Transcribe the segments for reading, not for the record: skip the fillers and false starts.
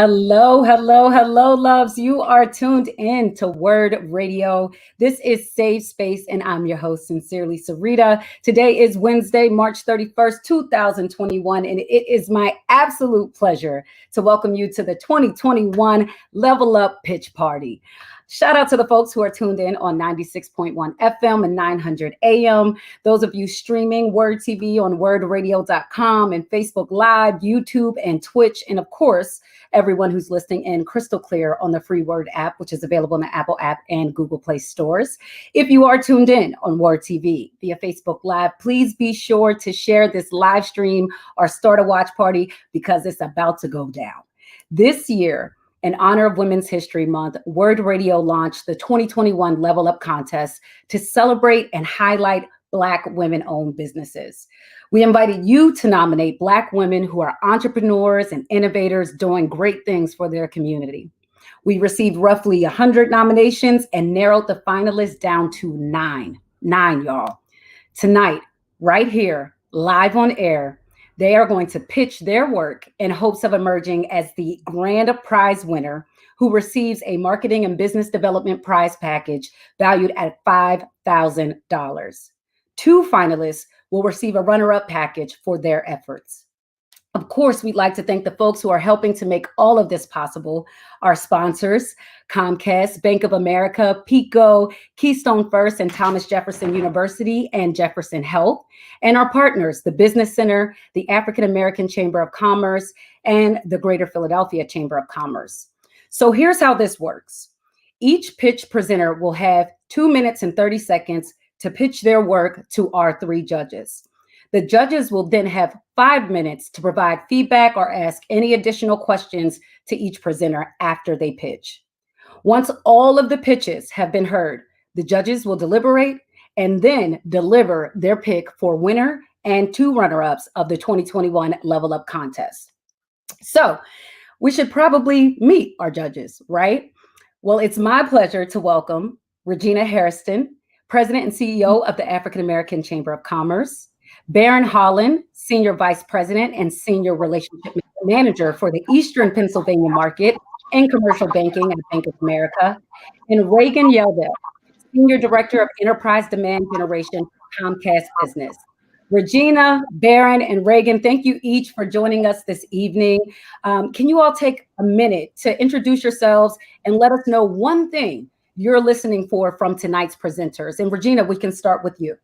Hello, hello, hello, loves. You are tuned in to WURD Radio. This is Safe Space, and I'm your host, Sincerely Syreeta. Today is Wednesday, March 31st, 2021, and it is my absolute pleasure to welcome you to the 2021 Level Up Pitch Party. Shout out to the folks who are tuned in on 96.1 FM and 900 AM. Those of you streaming WURD TV on WURDradio.com and Facebook Live, YouTube, and Twitch. And of course, everyone who's listening in crystal clear on the free WURD app, which is available in the Apple app and Google Play stores. If you are tuned in on WURD TV via Facebook Live, please be sure to share this live stream or start a watch party because it's about to go down. This year, in honor of Women's History Month, WURD Radio launched the 2021 Level Up Contest to celebrate and highlight Black women-owned businesses. We invited you to nominate Black women who are entrepreneurs and innovators doing great things for their community. We received roughly 100 nominations and narrowed the finalists down to nine, y'all. Tonight, right here, live on air, they are going to pitch their work in hopes of emerging as the grand prize winner who receives a marketing and business development prize package valued at $5,000. Two finalists will receive a runner-up package for their efforts. Of course, we'd like to thank the folks who are helping to make all of this possible. Our sponsors, Comcast, Bank of America, PICO, Keystone First, and Thomas Jefferson University and Jefferson Health. And our partners, the Business Center, the African American Chamber of Commerce, and the Greater Philadelphia Chamber of Commerce. So here's how this works. Each pitch presenter will have 2 minutes and 30 seconds to pitch their work to our three judges. The judges will then have 5 minutes to provide feedback or ask any additional questions to each presenter after they pitch. Once all of the pitches have been heard, the judges will deliberate and then deliver their pick for winner and two runner-ups of the 2021 Level Up Contest. So we should probably meet our judges, right? Well, it's my pleasure to welcome Regina Hairston, President and CEO of the African American Chamber of Commerce, Baron Holland, Senior Vice President and Senior Relationship Manager for the Eastern Pennsylvania market in commercial banking at Bank of America, and Reagan Yeldell, Senior Director of Enterprise Demand Generation, Comcast Business. Regina, Baron, and Reagan, thank you each for joining us this evening. Can you all take a minute to introduce yourselves and let us know one thing you're listening for from tonight's presenters? And Regina, we can start with you.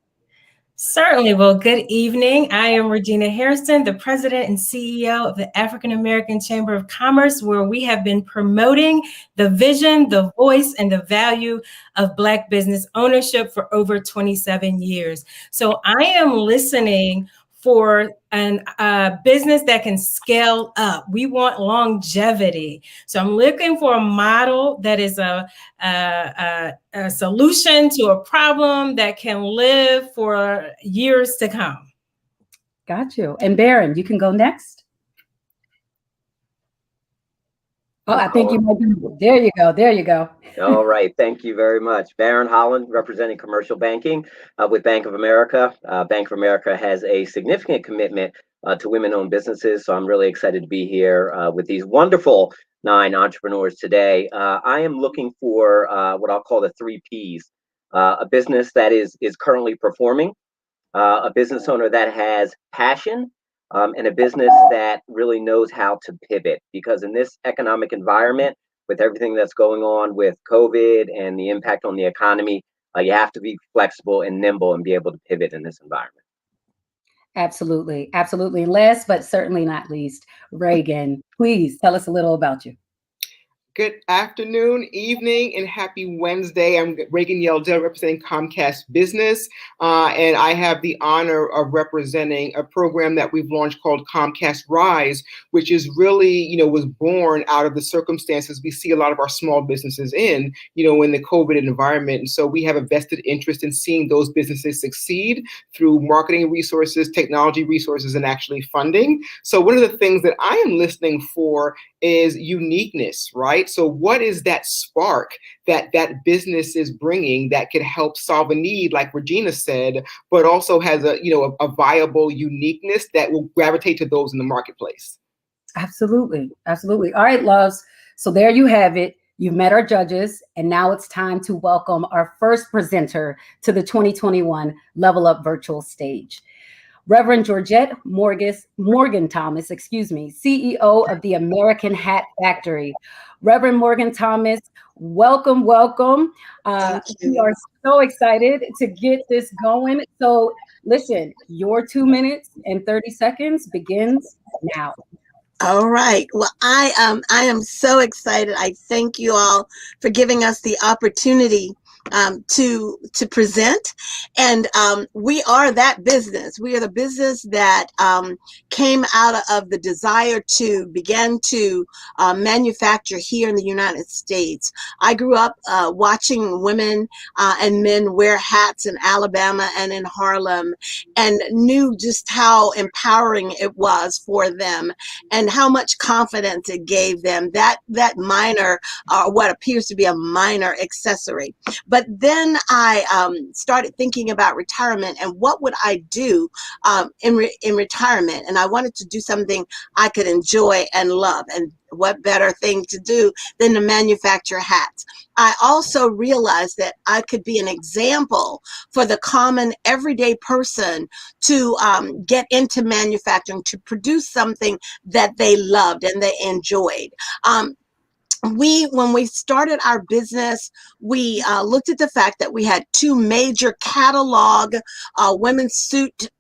Certainly. Well, good evening. I am Regina Hairston, the President and CEO of the African American Chamber of Commerce, where we have been promoting the vision, the voice, and the value of Black business ownership for over 27 years. So I am listening for a business that can scale up. We want longevity. So I'm looking for a model that is a solution to a problem that can live for years to come. Got you. And Baron, you can go next. Oh, I think you might be. There you go. There you go. All right. Thank you very much. Baron Holland, representing commercial banking with Bank of America. Bank of America has a significant commitment to women-owned businesses. So I'm really excited to be here with these wonderful 9 entrepreneurs today. I am looking for what I'll call the 3 Ps. A business that is currently performing, a business owner that has passion, and a business that really knows how to pivot, because in this economic environment, with everything that's going on with COVID and the impact on the economy, you have to be flexible and nimble and be able to pivot in this environment. Absolutely. Absolutely. And last, but certainly not least, Reagan, please tell us a little about you. Good afternoon, evening, and happy Wednesday. I'm Reagan Yeldell, representing Comcast Business, and I have the honor of representing a program that we've launched called Comcast Rise, which is really, was born out of the circumstances we see a lot of our small businesses in the COVID environment. And so we have a vested interest in seeing those businesses succeed through marketing resources, technology resources, and actually funding. So one of the things that I am listening for is uniqueness, right? So what is that spark that business is bringing that could help solve a need, like Regina said, but also has a viable uniqueness that will gravitate to those in the marketplace? Absolutely. Absolutely. All right, loves. So there you have it. You've met our judges, and now it's time to welcome our first presenter to the 2021 Level Up Virtual Stage. Reverend Georgette Morgan Thomas, CEO of the American Hat Factory. Reverend Morgan Thomas, welcome, welcome. We are so excited to get this going. So listen, your 2 minutes and 30 seconds begins now. All right. Well, I am so excited. I thank you all for giving us the opportunity to present. And we are that business. We are the business that came out of the desire to begin to manufacture here in the United States. I grew up watching women and men wear hats in Alabama and in Harlem, and knew just how empowering it was for them and how much confidence it gave them. That minor, what appears to be a minor accessory. But then I started thinking about retirement and what would I do in retirement. And I wanted to do something I could enjoy and love. And what better thing to do than to manufacture hats? I also realized that I could be an example for the common everyday person to get into manufacturing, to produce something that they loved and they enjoyed. When we started our business, we looked at the fact that we had two major catalog women's suit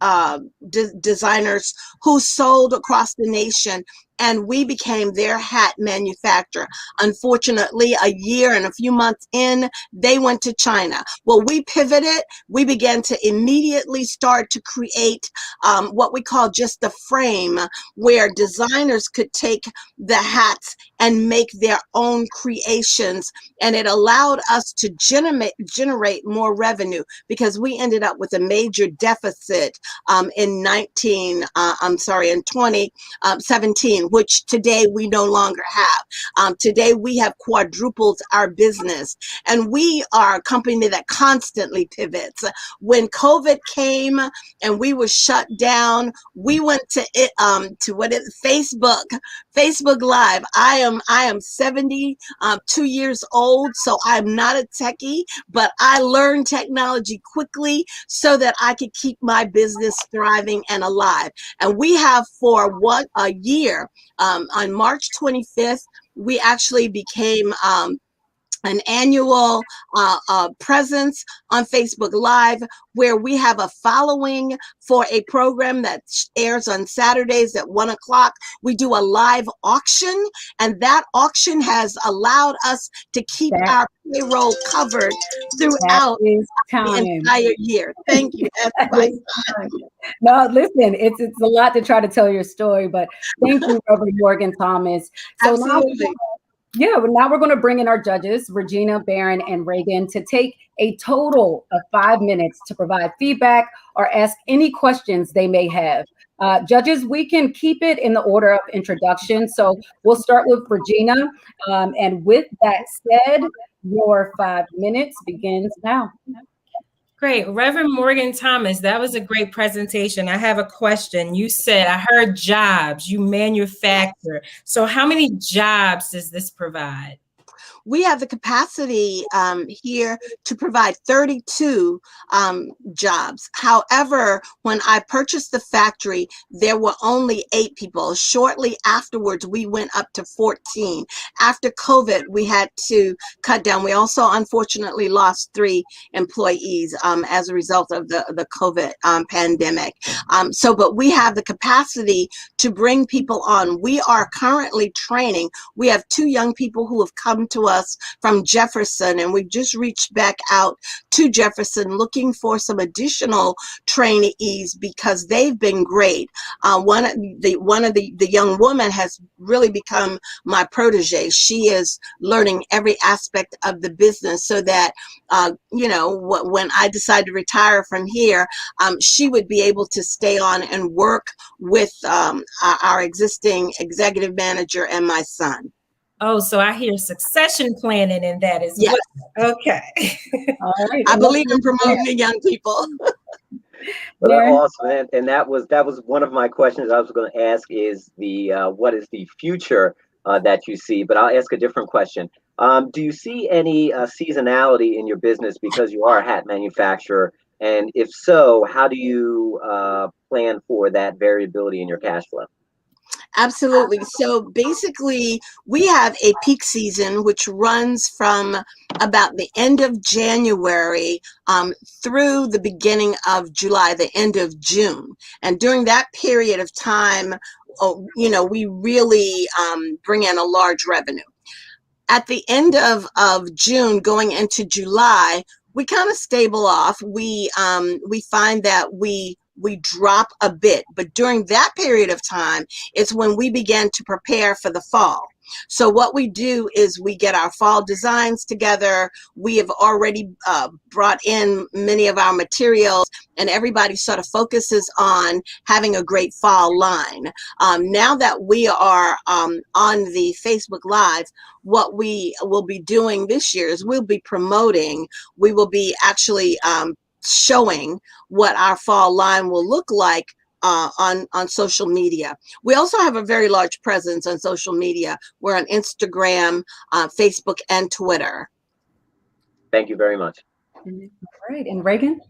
designers who sold across the nation, and we became their hat manufacturer. Unfortunately, a year and a few months in, they went to China. Well, we pivoted. We began to immediately start to create what we call just the frame, where designers could take the hats and make their own creations. And it allowed us to generate more revenue, because we ended up with a major deficit in 2017, which today we no longer have. Today we have quadrupled our business, and we are a company that constantly pivots. When COVID came and we were shut down, we went to Facebook Live. I am 72 years old, so I'm not a techie, but I learned technology quickly so that I could keep my business thriving and alive. And we have for a year, on March 25th, we actually became an annual presence on Facebook Live, where we have a following for a program that airs on Saturdays at 1 o'clock. We do a live auction, and that auction has allowed us to keep our payroll covered throughout the entire year. Thank you. No, listen, it's a lot to try to tell your story, but thank you, Reverend Morgan Thomas. So absolutely. Now we're going to bring in our judges, Regina, Baron, and Reagan, to take a total of 5 minutes to provide feedback or ask any questions they may have. Judges, we can keep it in the order of introduction. So we'll start with Regina. And with that said, your 5 minutes begins now. Great. Reverend Morgan Thomas, that was a great presentation. I have a question. You said, I heard jobs, you manufacture. So how many jobs does this provide? We have the capacity here to provide 32 jobs. However, when I purchased the factory, there were only 8 people. Shortly afterwards, we went up to 14. After COVID, we had to cut down. We also unfortunately lost 3 employees as a result of the COVID pandemic. But we have the capacity to bring people on. We are currently training. We have 2 young people who have come to us from Jefferson, and we've just reached back out to Jefferson looking for some additional trainees because they've been great. One of the young woman has really become my protege. She is learning every aspect of the business so that when I decide to retire from here, she would be able to stay on and work with our existing executive manager and my son. Oh, so I hear succession planning in that as yes. well. Okay. All right. I believe in promoting the young people. Well, that's Darren? awesome, and that was one of my questions I was going to ask is the what is the future that you see? But I'll ask a different question. Do you see any seasonality in your business because you are a hat manufacturer? And if so, how do you plan for that variability in your cash flow? Absolutely. So basically, we have a peak season which runs from about the end of January through the beginning of July, the end of June. And during that period of time, we really bring in a large revenue. At the end of June, going into July, we kind of stable off. We find that we drop a bit, but during that period of time, it's when we begin to prepare for the fall. So what we do is we get our fall designs together. We have already brought in many of our materials, and everybody sort of focuses on having a great fall line. Now that we are on the Facebook Live, what we will be doing this year is we will be actually showing what our fall line will look like on social media. We also have a very large presence on social media. We're on Instagram, Facebook, and Twitter. Thank you very much. All right, and Reagan?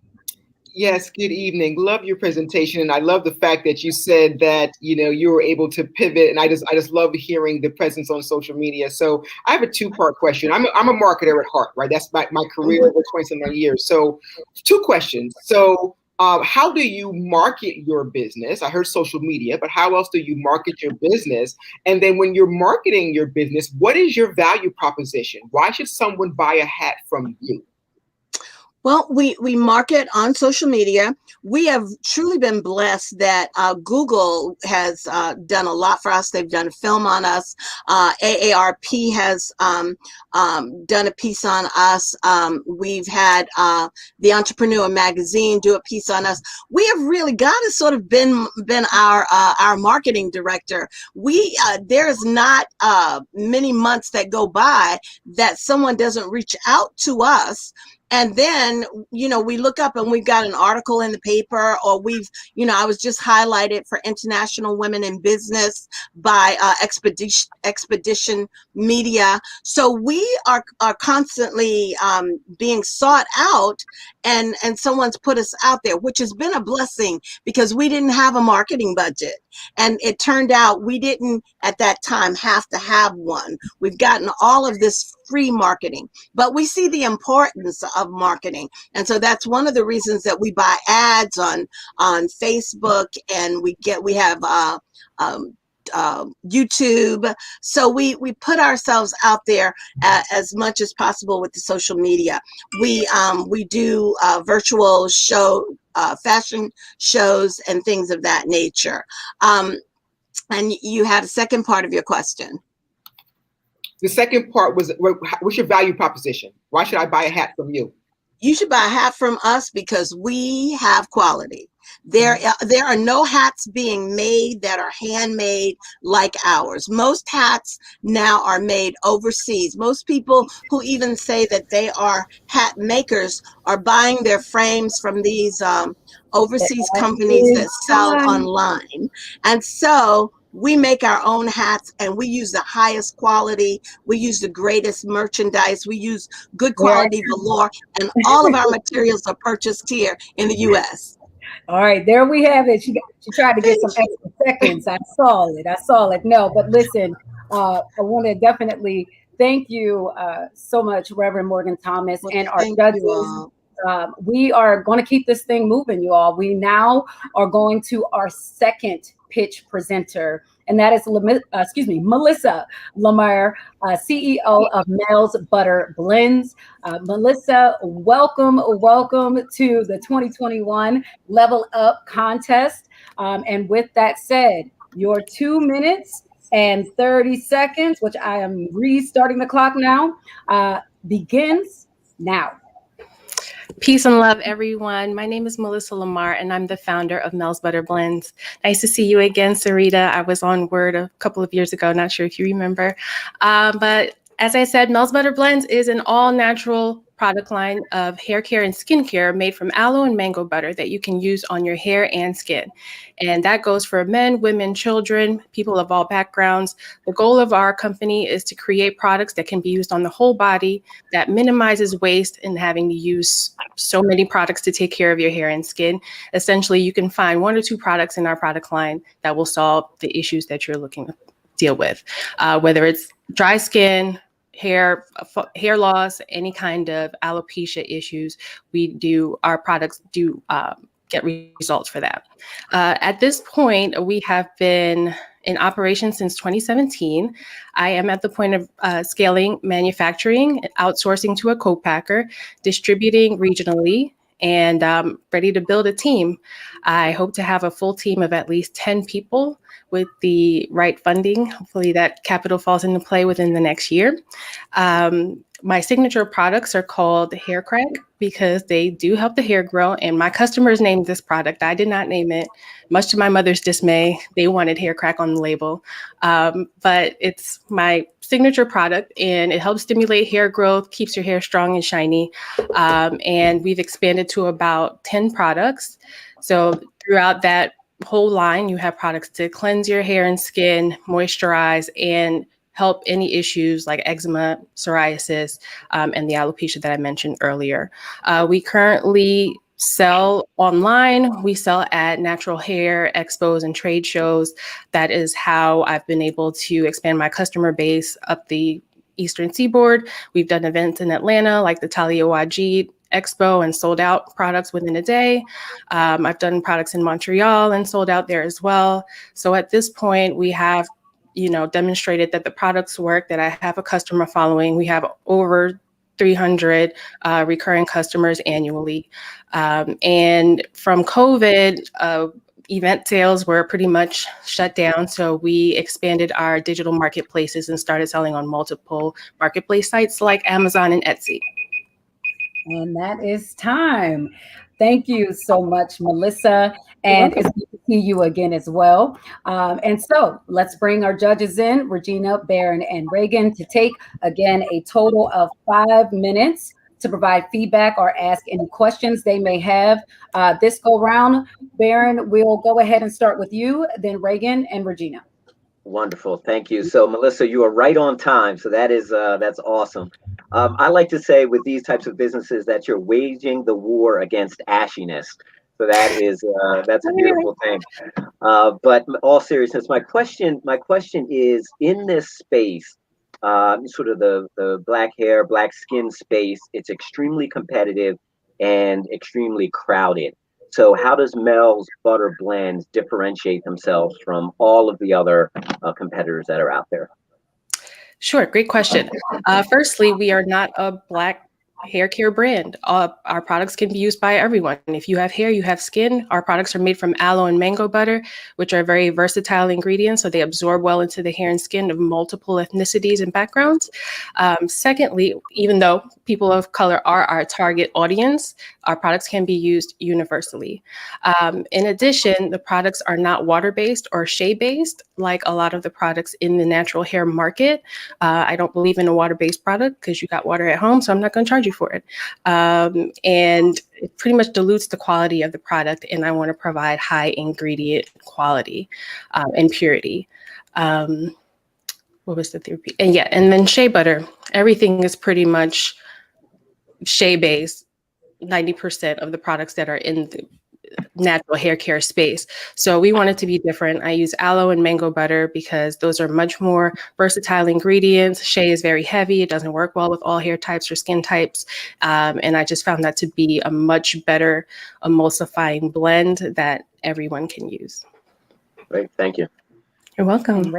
Yes, good evening. Love your presentation, and I love the fact that you said that you were able to pivot, and I just love hearing the presence on social media. So I have a two-part question. I'm a marketer at heart, right? That's my career over 20-some years. So two questions. So how do you market your business? I heard social media, but how else do you market your business? And then when you're marketing your business, what is your value proposition? Why should someone buy a hat from you? Well, we market on social media. We have truly been blessed that Google has done a lot for us. They've done a film on us. AARP has done a piece on us. We've had the Entrepreneur magazine do a piece on us. We have really, God has sort of been our marketing director. There's not many months that go by that someone doesn't reach out to us. And then, we look up and we've got an article in the paper, or I was just highlighted for International Women in Business by Expedition Media. So we are constantly being sought out, and someone's put us out there, which has been a blessing because we didn't have a marketing budget. And it turned out we didn't at that time have to have one. We've gotten all of this free marketing, but we see the importance of marketing. And so that's one of the reasons that we buy ads on Facebook, and we have YouTube. So we put ourselves out there as much as possible with the social media. We do virtual fashion shows and things of that nature. And you had a second part of your question. The second part was, what's your value proposition? Why should I buy a hat from you? You should buy a hat from us because we have quality. There are no hats being made that are handmade like ours. Most hats now are made overseas. Most people who even say that they are hat makers are buying their frames from these overseas companies that sell online. And so we make our own hats, and we use the highest quality. We use the greatest merchandise. We use good quality velour, and all of our materials are purchased here in the U.S. All right, there we have it. She tried to get some extra seconds. I saw it. No, but listen, I want to definitely thank you so much, Reverend Morgan Thomas, and our judges. We are going to keep this thing moving, you all. We now are going to our second pitch presenter, and that is Melissa Lamar, CEO of Mel's Butter Blends. Melissa, welcome to the 2021 Level Up contest. And with that said, your 2 minutes and 30 seconds, which I am restarting the clock now, begins now. Peace and love, everyone. My name is Melissa Lamar, and I'm the founder of Mel's Butter Blends. Nice to see you again, Syreeta. I was on WURD a couple of years ago. Not sure if you remember. But As I said, Mel's Butter Blends is an all-natural product line of hair care and skincare made from aloe and mango butter that you can use on your hair and skin. And that goes for men, women, children, people of all backgrounds. The goal of our company is to create products that can be used on the whole body, that minimizes waste in having to use so many products to take care of your hair and skin. Essentially, you can find 1 or 2 products in our product line that will solve the issues that you're looking to deal with, whether it's dry skin, hair loss, any kind of alopecia issues. Our products do get results for that. At this point, we have been in operation since 2017. I am at the point of scaling manufacturing, outsourcing to a co-packer, distributing regionally, and ready to build a team. I hope to have a full team of at least 10 people with the right funding. Hopefully that capital falls into play within the next year. My signature products are called Hair Crack because they do help the hair grow, and my customers named this product. I did not name it, much to my mother's dismay. They wanted Hair Crack on the label, but it's my signature product, and it helps stimulate hair growth, keeps your hair strong and shiny, and we've expanded to about 10 products. So throughout that whole line, you have products to cleanse your hair and skin, moisturize, and help any issues like eczema, psoriasis, and the alopecia that I mentioned earlier. We currently sell online. We sell at natural hair expos and trade shows. That is how I've been able to expand my customer base up the Eastern Seaboard. We've done events in Atlanta like the Talia Wajid Expo and sold out products within a day. I've done products in Montreal and sold out there as well. So at this point, we have demonstrated that the products work, that I have a customer following. We have over 300 recurring customers annually. And from COVID, event sales were pretty much shut down. So we expanded our digital marketplaces and started selling on multiple marketplace sites like Amazon and Etsy. And that is time. Thank you so much, Melissa. And it's good to see you again as well. And so let's bring our judges in, Regina, Baron, and Reagan, to take, again, a total of 5 minutes to provide feedback or ask any questions they may have. This go round, Baron, we'll go ahead and start with you, then Reagan and Regina. Wonderful. Thank you. So, Melissa, you are right on time. So that's awesome. I like to say with these types of businesses that you're waging the war against ashiness. So that's a beautiful thing. But in all seriousness, my question is, in this space, sort of the black hair, black skin space, it's extremely competitive and extremely crowded. So how does Mel's Butter Blends differentiate themselves from all of the other competitors that are out there? Sure, great question. Firstly, we are not a black hair care brand. Our products can be used by everyone. If you have hair, you have skin. Our products are made from aloe and mango butter, which are very versatile ingredients, so they absorb well into the hair and skin of multiple ethnicities and backgrounds. Secondly, even though people of color are our target audience, our products can be used universally. In addition, the products are not water-based or shea-based like a lot of the products in the natural hair market. I don't believe in a water-based product because you got water at home, so I'm not going to charge you for it. And it pretty much dilutes the quality of the product, and I want to provide high ingredient quality and purity. What was the third piece? And then shea butter. Everything is pretty much shea-based. 90% of the products that are in the natural hair care space. So we want it to be different. I use aloe and mango butter because those are much more versatile ingredients. Shea is very heavy. It doesn't work well with all hair types or skin types. And I just found that to be a much better emulsifying blend that everyone can use. Great. Thank you. You're welcome.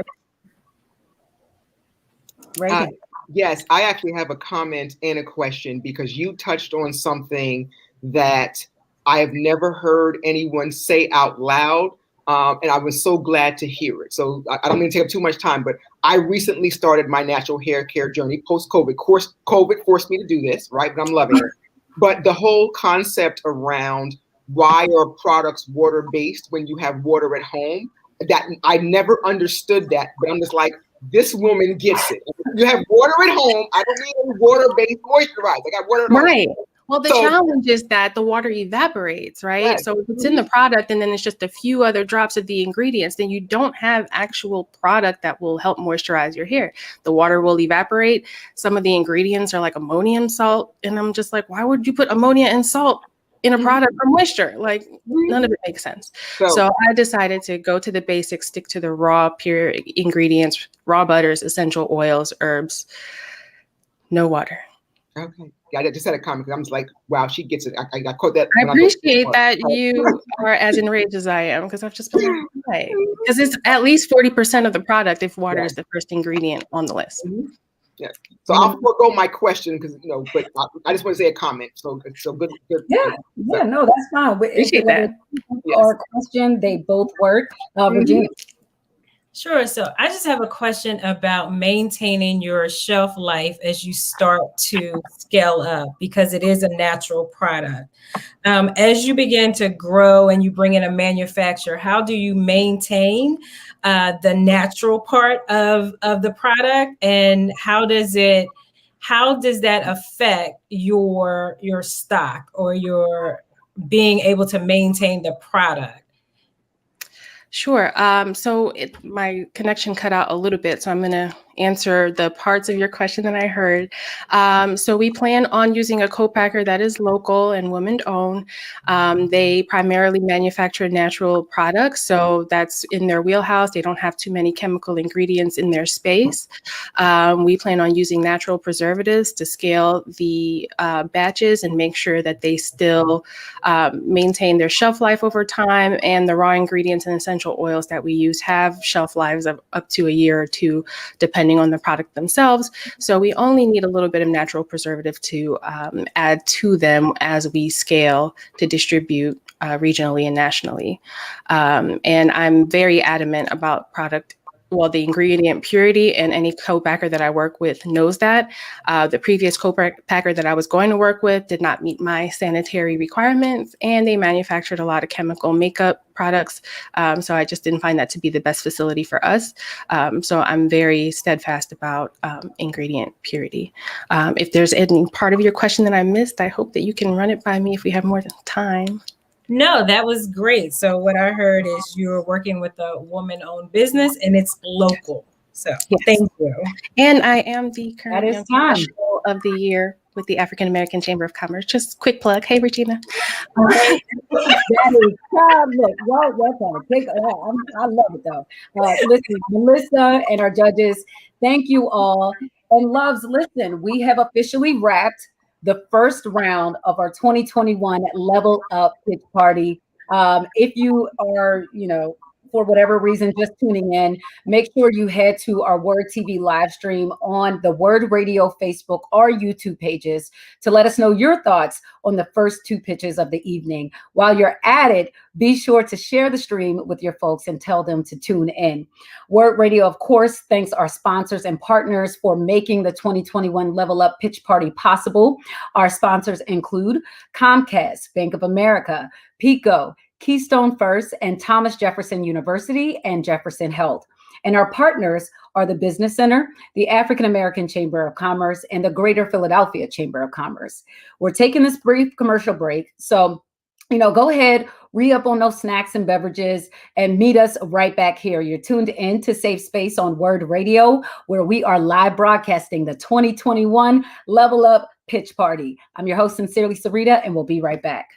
Reagan. Yes, I actually have a comment and a question because you touched on something that I have never heard anyone say out loud, and I was so glad to hear it. So I don't mean to take up too much time, but I recently started my natural hair care journey post-COVID. Of course, COVID forced me to do this, right? But I'm loving it. But the whole concept around why are products water-based when you have water at home, that I never understood that, but I'm just like, this woman gets it. You have water at home. I don't need any water-based moisturizer. I got water at home. Right. Well, the challenge is that the water evaporates, right? Right. So if it's in the product and then it's just a few other drops of the ingredients, then you don't have actual product that will help moisturize your hair. The water will evaporate. Some of the ingredients are like ammonium salt. And I'm just like, why would you put ammonia and salt in a product for moisture? Like, none of it makes sense. So I decided to go to the basics, stick to the raw, pure ingredients, raw butters, essential oils, herbs, no water. Okay. Yeah, I just had a comment because I'm just like, wow, she gets it. I caught that. I appreciate that you are as enraged as I am, because I've just been like, why? Because it's at least 40% of the product if water is the first ingredient on the list. Yeah. So I'll forego my question because, but I just want to say a comment. So good. Yeah, no, that's fine. Appreciate that. Or question, they both work. Regina. Sure. So I just have a question about maintaining your shelf life as you start to scale up, because it is a natural product. As you begin to grow and you bring in a manufacturer, how do you maintain the natural part of the product, and how does that affect your stock or your being able to maintain the product? Sure. So my connection cut out a little bit, so I'm going to answer the parts of your question that I heard. So we plan on using a co-packer that is local and women-owned. They primarily manufacture natural products, so that's in their wheelhouse. They don't have too many chemical ingredients in their space. We plan on using natural preservatives to scale the batches and make sure that they still maintain their shelf life over time, and the raw ingredients and essential oils that we use have shelf lives of up to a year or two, depending on the product themselves. So we only need a little bit of natural preservative to add to them as we scale to distribute regionally and nationally. And I'm very adamant about the ingredient purity, and any co-packer that I work with knows that. The previous co-packer that I was going to work with did not meet my sanitary requirements, and they manufactured a lot of chemical makeup products. So I just didn't find that to be the best facility for us. So I'm very steadfast about ingredient purity. If there's any part of your question that I missed, I hope that you can run it by me if we have more time. No, that was great. So what I heard is you're working with a woman-owned business and it's local. So yes. Thank you. And I am the current young professional of the year with the African American Chamber of Commerce. Just quick plug. Hey, Regina. That is time. Look, y'all take. I love it though. Listen, Melissa and our judges, thank you all. And loves, listen, we have officially wrapped the first round of our 2021 Level Up Pitch Party. If you are, for whatever reason, just tuning in, make sure you head to our WURD TV live stream on the WURD Radio Facebook or YouTube pages to let us know your thoughts on the first two pitches of the evening. While you're at it, be sure to share the stream with your folks and tell them to tune in. WURD Radio, of course, thanks our sponsors and partners for making the 2021 Level Up Pitch Party possible. Our sponsors include Comcast, Bank of America, Pico, Keystone First, and Thomas Jefferson University and Jefferson Health. And our partners are the Business Center, the African American Chamber of Commerce, and the Greater Philadelphia Chamber of Commerce. We're taking this brief commercial break. So, go ahead, re-up on those snacks and beverages, and meet us right back here. You're tuned in to Safe Space on WURD Radio, where we are live broadcasting the 2021 Level Up Pitch Party. I'm your host, Sincerely Syreeta, and we'll be right back.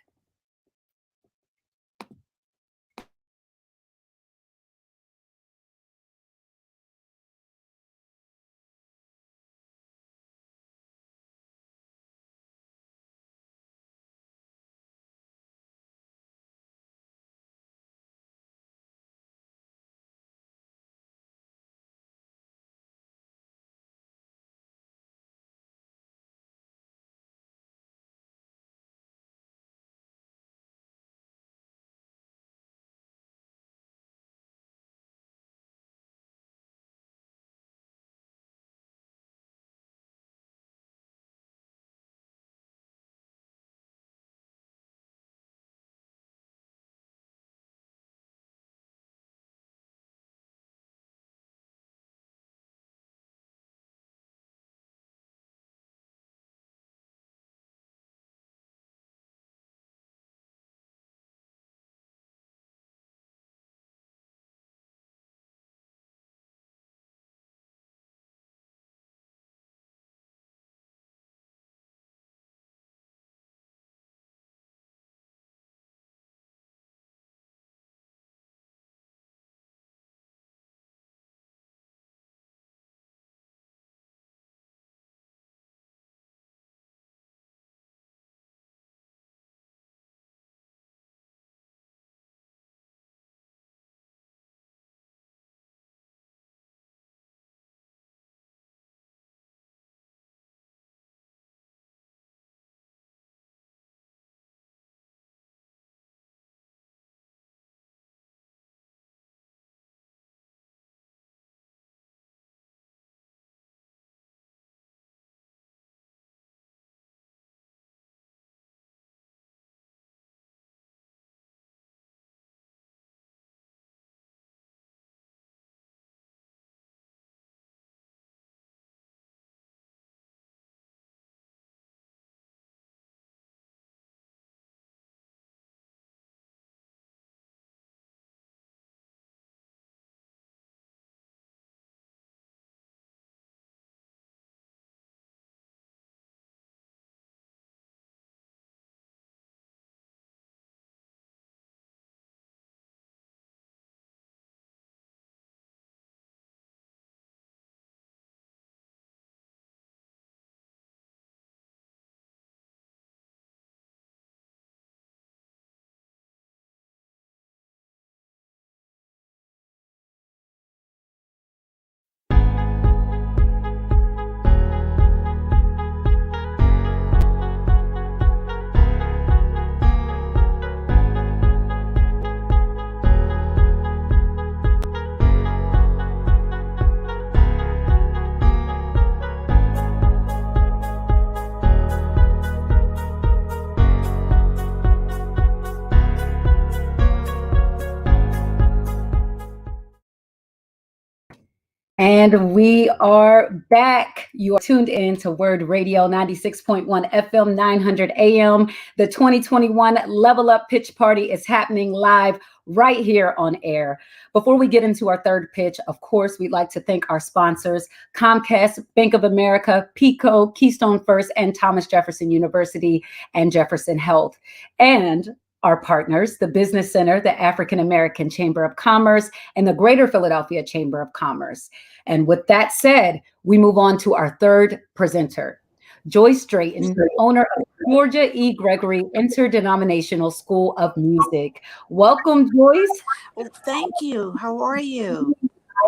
And we are back. You are tuned in to WURD Radio 96.1 FM, 900 AM. The 2021 Level Up Pitch Party is happening live right here on air. Before we get into our third pitch, of course, we'd like to thank our sponsors, Comcast, Bank of America, PICO, Keystone First, and Thomas Jefferson University and Jefferson Health. And our partners, the Business Center, the African American Chamber of Commerce, and the Greater Philadelphia Chamber of Commerce. And with that said, we move on to our third presenter, Joyce Drayton, owner of Georgia E. Gregory Interdenominational School of Music. Welcome, Joyce. Well, thank you. How are you?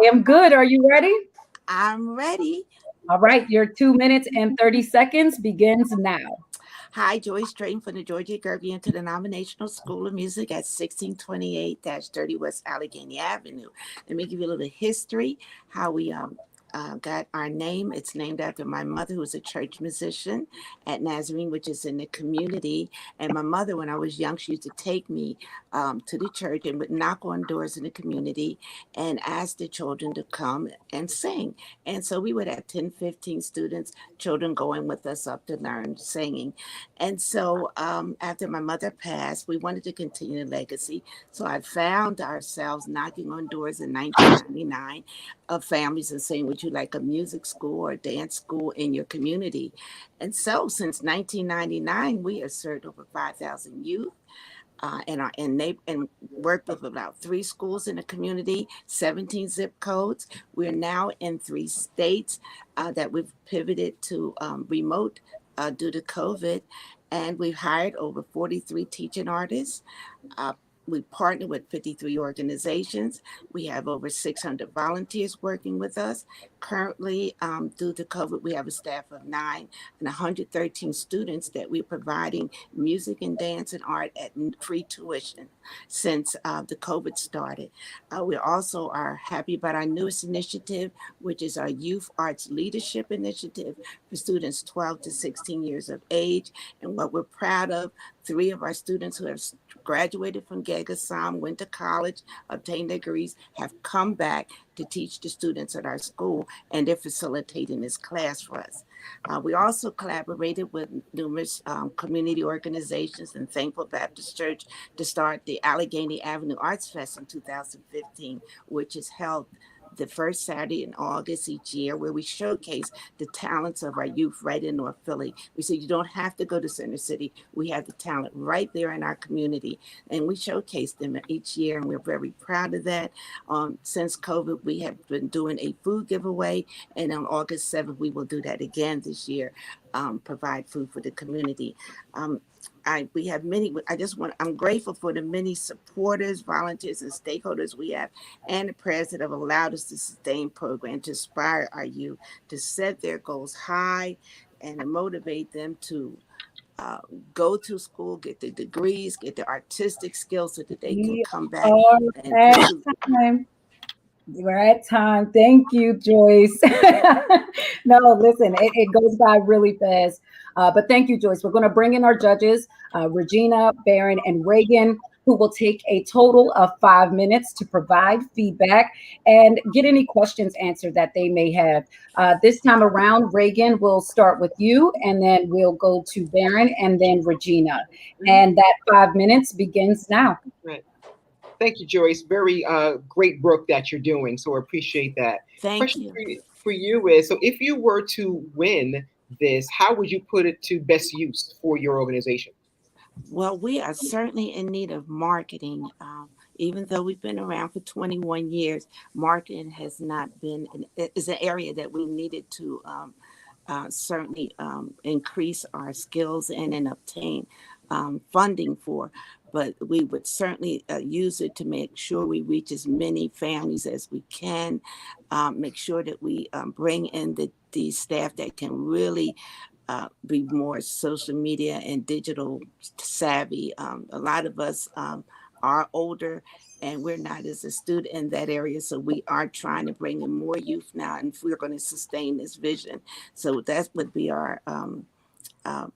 I am good. Are you ready? I'm ready. All right, your 2 minutes and 30 seconds begins now. Hi, Joyce Drayton from the Georgia E. Gregory Interdenominational School of Music at 1628-30 West Allegheny Avenue. Let me give you a little history, how we got our name. It's named after my mother, who was a church musician at Nazarene, which is in the community. And my mother, when I was young, she used to take me to the church and would knock on doors in the community and ask the children to come and sing. And so we would have 10, 15 students, children going with us up to learn singing. And so after my mother passed, we wanted to continue the legacy. So I found ourselves knocking on doors in 1999 of families and saying, would you like a music school or a dance school in your community? And so since 1999, we have served over 5,000 youth. And worked with about 3 schools in the community, 17 zip codes. We're now in 3 states that we've pivoted to remote due to COVID. And we've hired over 43 teaching artists. We partner with 53 organizations. We have over 600 volunteers working with us. Currently, due to COVID, we have a staff of 9 and 113 students that we're providing music and dance and art at free tuition since the COVID started. We also are happy about our newest initiative, which is our Youth Arts Leadership Initiative for students 12 to 16 years of age. And what we're proud of, 3 of our students who have graduated from GEGASAM, went to college, obtained their degrees, have come back to teach the students at our school, and they're facilitating this class for us. We also collaborated with numerous community organizations and Thankful Baptist Church to start the Allegheny Avenue Arts Fest in 2015, which is held the first Saturday in August each year, where we showcase the talents of our youth right in North Philly. We say you don't have to go to Center City. We have the talent right there in our community, and we showcase them each year, and we're very proud of that. Since COVID, we have been doing a food giveaway, and on August 7th, we will do that again this year, provide food for the community. We have many. I'm grateful for the many supporters, volunteers, and stakeholders we have, and the prayers that have allowed us to sustain program, to inspire our youth, to set their goals high, and to motivate them to go to school, get the degrees, get the artistic skills so that they can come back and pursue. We're at time. Thank you, Joyce. No, listen, it goes by really fast. But thank you, Joyce. We're going to bring in our judges, Regina, Barron, and Reagan, who will take a total of 5 minutes to provide feedback and get any questions answered that they may have. This time around, Reagan, will start with you, and then we'll go to Barron and then Regina. And that 5 minutes begins now. Right. Thank you, Joyce. Very great work that you're doing. So I appreciate that. Thank you. For you is, so if you were to win this, how would you put it to best use for your organization? Well, we are certainly in need of marketing. Even though we've been around for 21 years, marketing has not been, is an area that we needed to certainly increase our skills and obtain funding for. But we would certainly use it to make sure we reach as many families as we can, make sure that we bring in the staff that can really be more social media and digital savvy. A lot of us are older and we're not as astute in that area. So we are trying to bring in more youth now, and if we're going to sustain this vision. So that would be our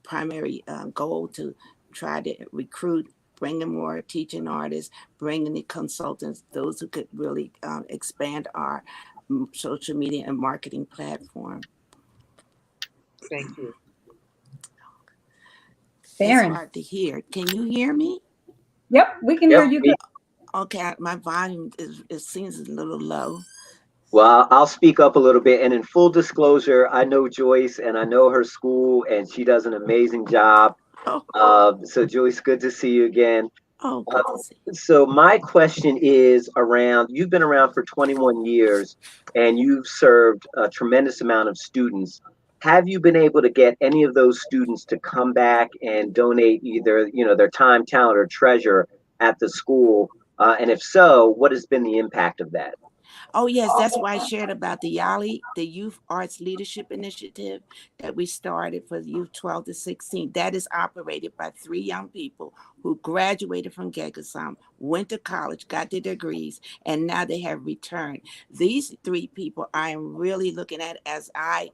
primary goal, to try to recruit, bring in more teaching artists, bring in the consultants, those who could really expand our social media and marketing platform. Thank you. It's Baron. hard to hear. Can you hear me? Yep, we can hear you good. Okay, my volume it seems a little low. Well, I'll speak up a little bit. And in full disclosure, I know Joyce and I know her school, and she does an amazing job. So, Joyce, good to see you again. Oh, good to see you. So, my question is around you've been around for 21 years and you've served a tremendous amount of students. Have you been able to get any of those students to come back and donate either, their time, talent, or treasure at the school? And if so, what has been the impact of that? Oh, yes, that's why I shared about the YALI, the Youth Arts Leadership Initiative that we started for the youth 12 to 16. That is operated by 3 young people who graduated from Gegasam, went to college, got their degrees, and now they have returned. These 3 people I am really looking at as I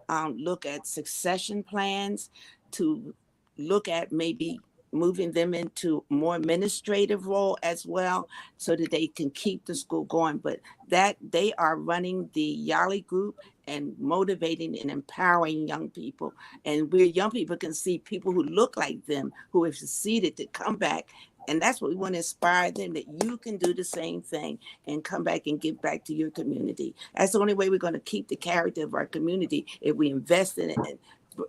look at succession plans, to look at maybe moving them into more administrative role as well, so that they can keep the school going. But that they are running the YALI group and motivating and empowering young people. And where young people can see people who look like them, who have succeeded, to come back. And that's what we want to inspire them, that you can do the same thing and come back and give back to your community. That's the only way we're going to keep the character of our community, if we invest in it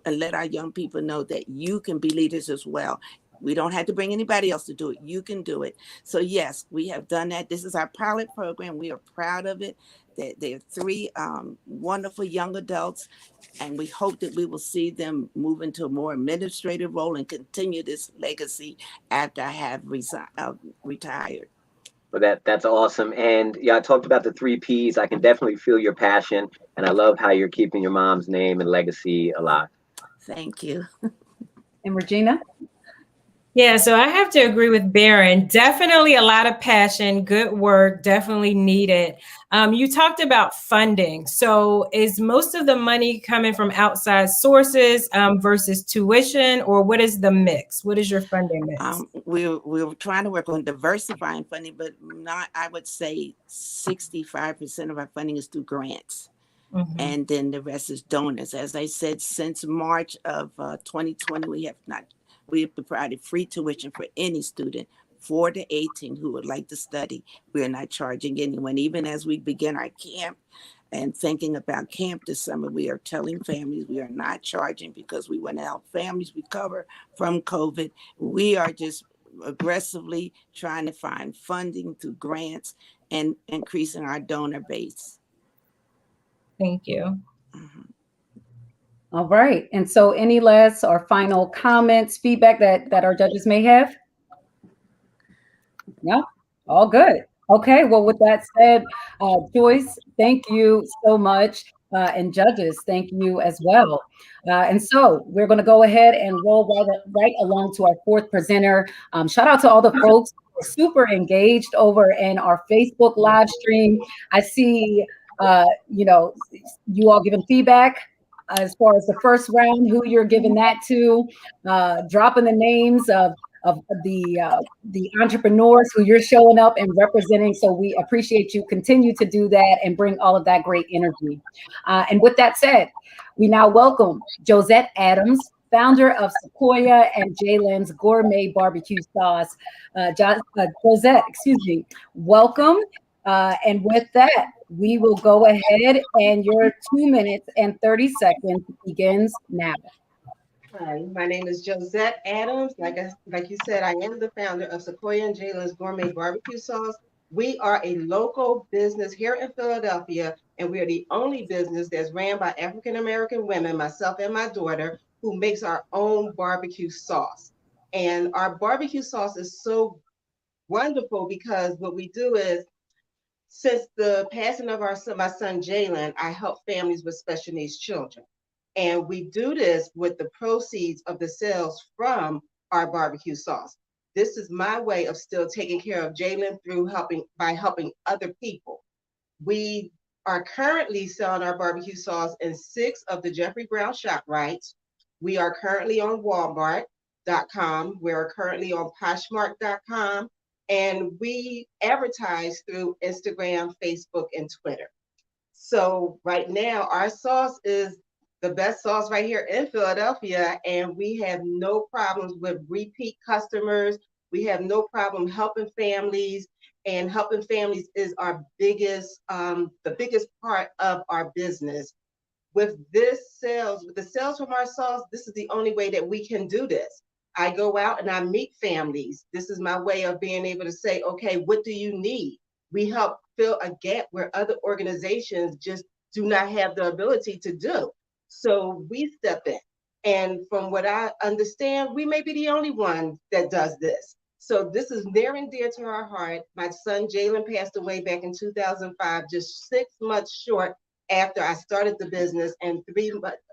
and let our young people know that you can be leaders as well. We don't have to bring anybody else to do it. You can do it. So yes, we have done that. This is our pilot program. We are proud of it. There are 3 wonderful young adults, and we hope that we will see them move into a more administrative role and continue this legacy after I have retired. Well, that's awesome. And yeah, I talked about the 3 Ps. I can definitely feel your passion, and I love how you're keeping your mom's name and legacy alive. Thank you. And Regina? Yeah, so I have to agree with Baron. Definitely a lot of passion, good work, definitely needed. You talked about funding. So is most of the money coming from outside sources versus tuition, or what is the mix? What is your funding mix? We're trying to work on diversifying funding, but not, I would say 65% of our funding is through grants. Mm-hmm. And then the rest is donors. As I said, since March of 2020, we have provided free tuition for any student 4 to 18 who would like to study. We are not charging anyone. Even as we begin our camp and thinking about camp this summer, we are telling families we are not charging, because we want to help families recover from COVID. We are just aggressively trying to find funding through grants and increasing our donor base. Thank you. Mm-hmm. All right. And so any last or final comments, feedback that our judges may have? No? All good. Okay. Well, with that said, Joyce, thank you so much. And judges, thank you as well. And so we're going to go ahead and roll right along to our 4th presenter. Shout out to all the folks who are super engaged over in our Facebook live stream. I see, you all giving feedback as far as the first round, who you're giving that to, dropping the names of the entrepreneurs who you're showing up and representing. So we appreciate you. Continue to do that and bring all of that great energy. And with that said, we now welcome Josette Adams, founder of Sequoia and Jalen's Gourmet Barbecue Sauce. Josette, welcome. And with that, we will go ahead, and your 2 minutes and 30 seconds begins now. Hi, my name is Josette Adams. Like you said, I am the founder of Sequoia and Jalen's Gourmet Barbecue Sauce. We are a local business here in Philadelphia, and we are the only business that's ran by African American women, myself and my daughter, who makes our own barbecue sauce. And our barbecue sauce is so wonderful because what we do is, since the passing of my son Jalen, I help families with special needs children. And we do this with the proceeds of the sales from our barbecue sauce. This is my way of still taking care of Jalen by helping other people. We are currently selling our barbecue sauce in 6 of the Jeffrey Brown ShopRites. We are currently on Walmart.com. We are currently on Poshmark.com. And we advertise through Instagram, Facebook, and Twitter. So right now, our sauce is the best sauce right here in Philadelphia, and we have no problems with repeat customers. We have no problem helping families, and helping families is our biggest, the biggest part of our business. With the sales from our sauce, this is the only way that we can do this. I go out and I meet families. This is my way of being able to say, okay, what do you need? We help fill a gap where other organizations just do not have the ability to do. So we step in. And from what I understand, we may be the only one that does this. So this is near and dear to our heart. My son Jalen passed away back in 2005, just 6 months short after I started the business, and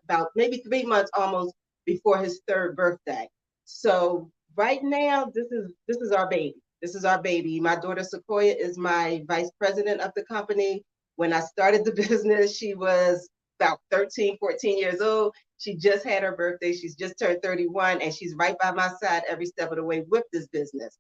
about maybe 3 months almost before his third birthday. So right now, this is our baby. This is our baby. My daughter Sequoia is my vice president of the company. When I started the business, she was about 13, 14 years old. She just had her birthday. She's just turned 31, and she's right by my side every step of the way with this business.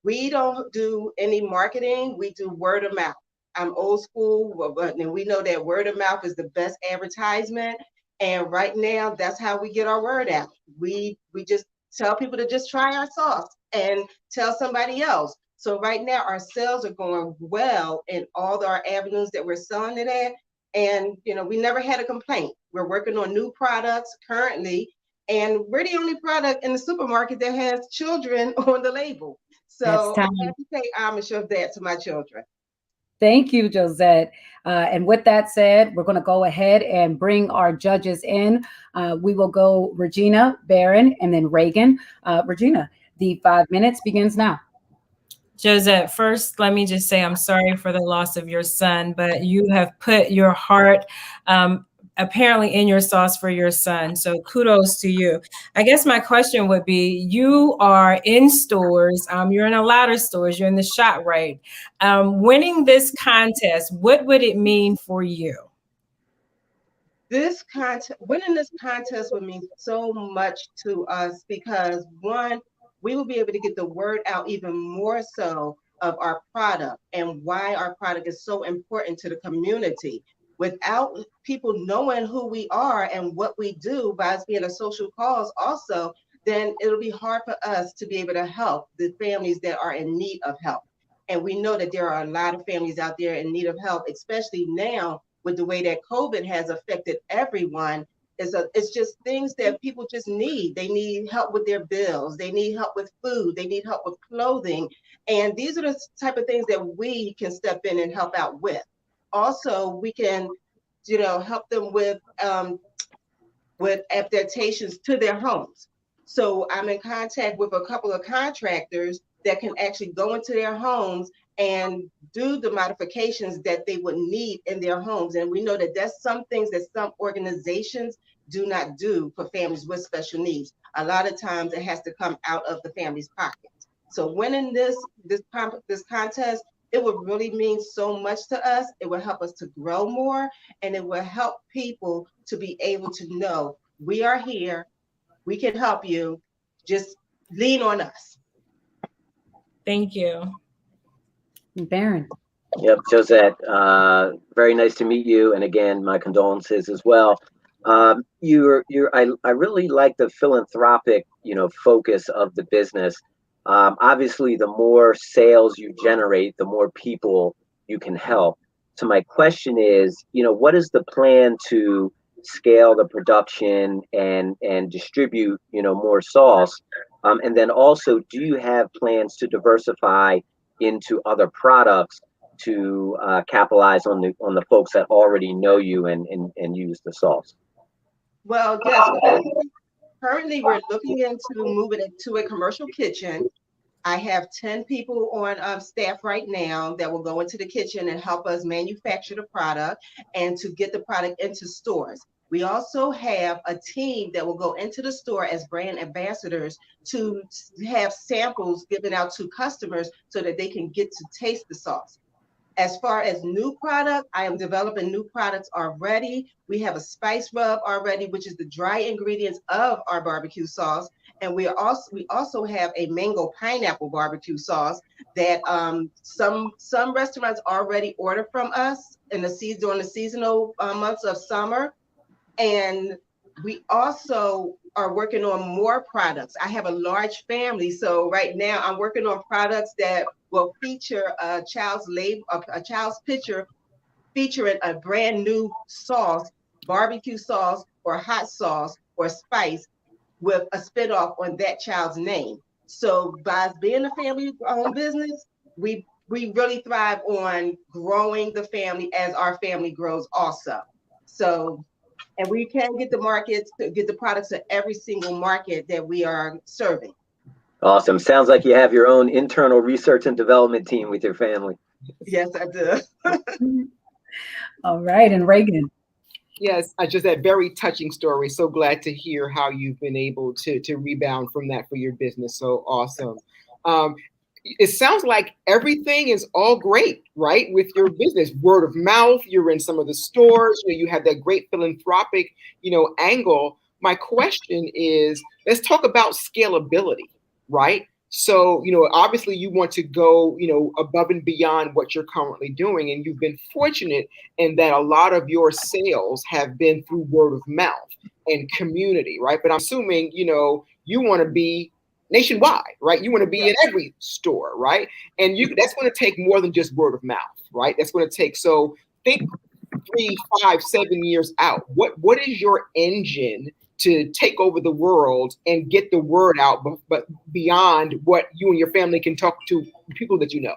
We don't do any marketing. We do word of mouth. I'm old school, and we know that word of mouth is the best advertisement. And right now, that's how we get our word out. We just tell people to just try our sauce and tell somebody else. So right now, our sales are going well in all our avenues that we're selling it at. And we never had a complaint. We're working on new products currently, and we're the only product in the supermarket that has children on the label. So I have to take homage of that to my children. Thank you, Josette. And with that said, we're going to go ahead and bring our judges in. We will go Regina, Barron, and then Reagan. Regina, the 5 minutes begins now. Josette, first, let me just say I'm sorry for the loss of your son, but you have put your heart apparently in your sauce for your son. So kudos to you. I guess my question would be, you are in stores, you're in a lot of stores, you're in the ShopRite. Winning this contest, what would it mean for you? Winning this contest would mean so much to us because one, we will be able to get the word out even more so of our product and why our product is so important to the community. Without people knowing who we are and what we do by us being a social cause also, then it'll be hard for us to be able to help the families that are in need of help. And we know that there are a lot of families out there in need of help, especially now with the way that COVID has affected everyone. It's just things that people just need. They need help with their bills. They need help with food. They need help with clothing. And these are the type of things that we can step in and help out with. Also, we can, help them with adaptations to their homes. So I'm in contact with a couple of contractors that can actually go into their homes and do the modifications that they would need in their homes. And we know that that's some things that some organizations do not do for families with special needs. A lot of times it has to come out of the family's pockets. So winning this contest, it would really mean so much to us. It will help us to grow more, and it will help people to be able to know we are here, we can help you, just lean on us. Thank you. Barron. Yep, Josette, very nice to meet you. And again, my condolences as well. I really like the philanthropic, focus of the business. Obviously, the more sales you generate, the more people you can help. So my question is, what is the plan to scale the production and distribute, more sauce? And then also, do you have plans to diversify into other products to capitalize on the folks that already know you and use the sauce? Well, yes, currently we're looking into moving it to a commercial kitchen. I have 10 people on staff right now that will go into the kitchen and help us manufacture the product and to get the product into stores. We also have a team that will go into the store as brand ambassadors to have samples given out to customers so that they can get to taste the sauce. As far as new product, I am developing new products already. We have a spice rub already, which is the dry ingredients of our barbecue sauce. And we also have a mango pineapple barbecue sauce that some restaurants already order from us in the season during the seasonal months of summer. And we also are working on more products. I have a large family, so right now I'm working on products that will feature a child's picture featuring a brand new sauce, barbecue sauce or hot sauce or spice with a spinoff on that child's name. So by being a family-owned business, we really thrive on growing the family as our family grows also. So, and we can get the products to every single market that we are serving. Awesome. Sounds like you have your own internal research and development team with your family. Yes, I do. All right, and Reagan. Yes, just that very touching story. So glad to hear how you've been able to rebound from that for your business. So awesome. It sounds like everything is all great, right? With your business, word of mouth, you're in some of the stores, you have that great philanthropic, angle. My question is, let's talk about scalability, right? So, obviously you want to go, above and beyond what you're currently doing. And you've been fortunate in that a lot of your sales have been through word of mouth and community, right? But I'm assuming, you want to be nationwide, right? You want to be in every store, right? And that's going to take more than just word of mouth, right? That's going to take, so think 3, 5, 7 years out. What is your engine to take over the world and get the word out, but beyond what you and your family can talk to people that you know?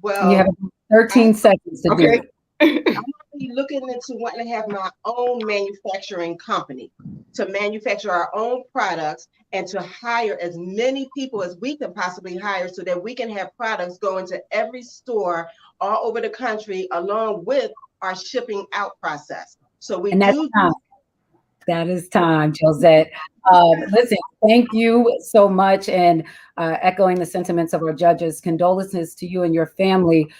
Well, you have 13 seconds to do it. I'm looking into wanting to have my own manufacturing company to manufacture our own products and to hire as many people as we can possibly hire so that we can have products go into every store all over the country along with our shipping out process. So we do. That is time, Josette. Listen, thank you so much. And echoing the sentiments of our judges, condolences to you and your family.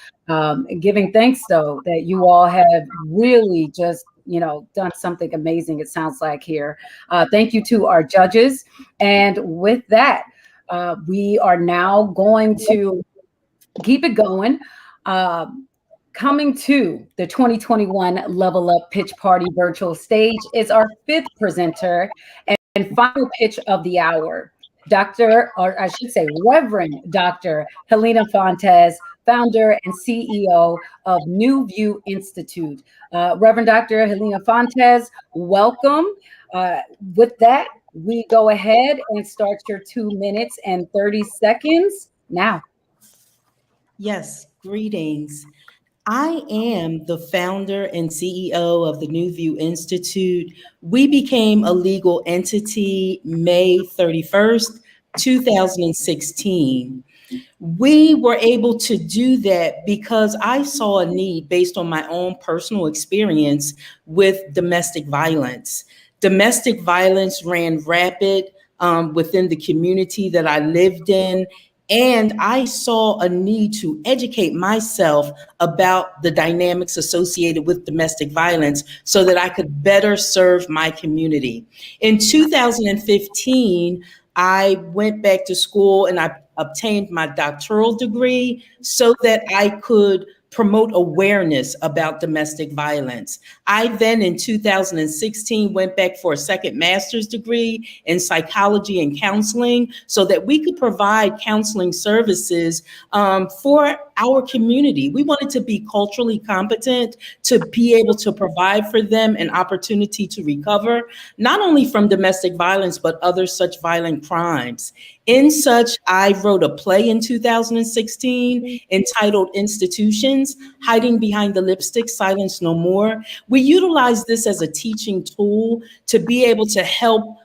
Giving thanks, though, that you all have really just, done something amazing, it sounds like here. Thank you to our judges. And with that, we are now going to keep it going. Coming to the 2021 Level Up Pitch Party virtual stage is our 5th presenter and final pitch of the hour, Reverend Dr. Helena Fontes, founder and CEO of New View Institute. Reverend Dr. Helena Fontes, welcome. With that, we go ahead and start your 2 minutes and 30 seconds now. Yes, greetings. I am the founder and CEO of the New View Institute. We became a legal entity May 31st, 2016. We were able to do that because I saw a need based on my own personal experience with domestic violence. Domestic violence ran rapid within the community that I lived in. And I saw a need to educate myself about the dynamics associated with domestic violence so that I could better serve my community. In 2015, I went back to school and I obtained my doctoral degree so that I could promote awareness about domestic violence. I then in 2016 went back for a second master's degree in psychology and counseling so that we could provide counseling services for our community. We wanted to be culturally competent to be able to provide for them an opportunity to recover, not only from domestic violence, but other such violent crimes. In such, I wrote a play in 2016 entitled Institutions, Hiding Behind the Lipstick, Silence No More. We utilize this as a teaching tool to be able to help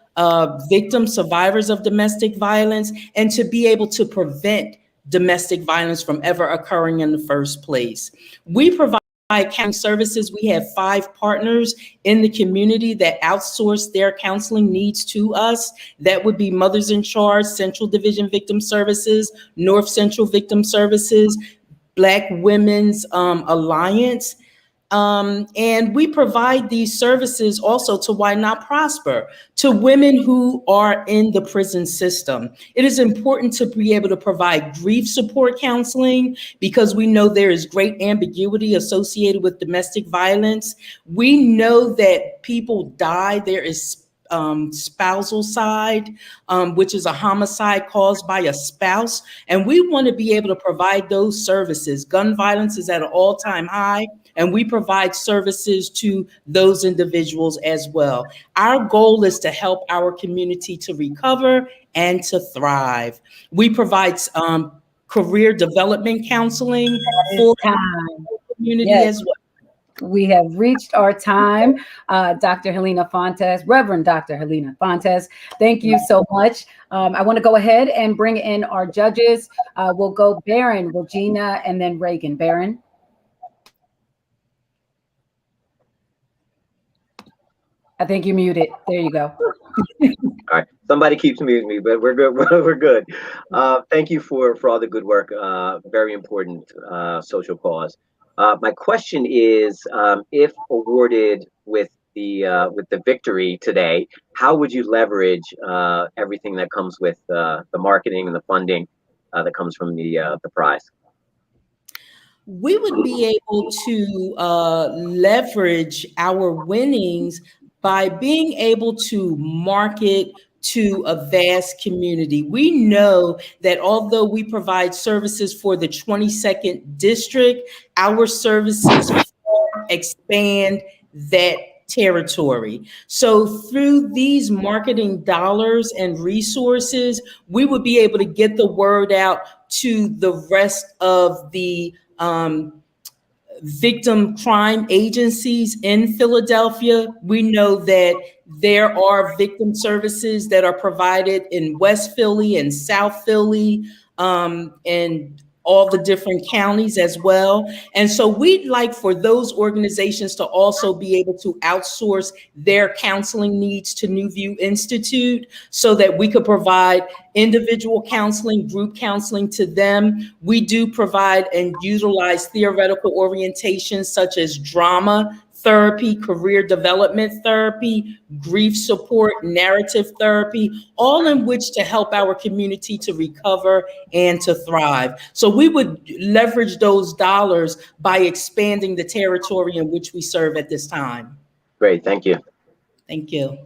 victims, survivors of domestic violence, and to be able to prevent domestic violence from ever occurring in the first place. We provide counseling services. We have 5 partners in the community that outsource their counseling needs to us. That would be Mothers in Charge, Central Division Victim Services, North Central Victim Services, Black Women's Alliance. And we provide these services also to Why Not Prosper, to women who are in the prison system. It is important to be able to provide grief support counseling because we know there is great ambiguity associated with domestic violence. We know that people die. There is spousal side, which is a homicide caused by a spouse. And we want to be able to provide those services. Gun violence is at an all-time high, and we provide services to those individuals as well. Our goal is to help our community to recover and to thrive. We provide career development counseling for the community Yes. as well. We have reached our time. Dr. Helena Fontes, Reverend Dr. Helena Fontes, thank you so much. I want to go ahead and bring in our judges. We'll go Baron, Regina, and then Reagan. Baron. I think you muted. There you go. All right, somebody keeps muting me, but we're good. We're good. Thank you for all the good work. Very important social cause. My question is, if awarded with the victory today, how would you leverage everything that comes with the marketing and the funding that comes from the prize? We would be able to leverage our winnings by being able to market to a vast community. We know that although we provide services for the 22nd district, our services expand that territory. So through these marketing dollars and resources, we would be able to get the word out to the rest of the victim crime agencies in Philadelphia. We know that there are victim services that are provided in West Philly and South Philly, and all the different counties as well. And so we'd like for those organizations to also be able to outsource their counseling needs to New View Institute so that we could provide individual counseling, group counseling to them. We do provide and utilize theoretical orientations such as drama therapy, career development therapy, grief support, narrative therapy, all in which to help our community to recover and to thrive. So we would leverage those dollars by expanding the territory in which we serve at this time. Great, thank you. Thank you.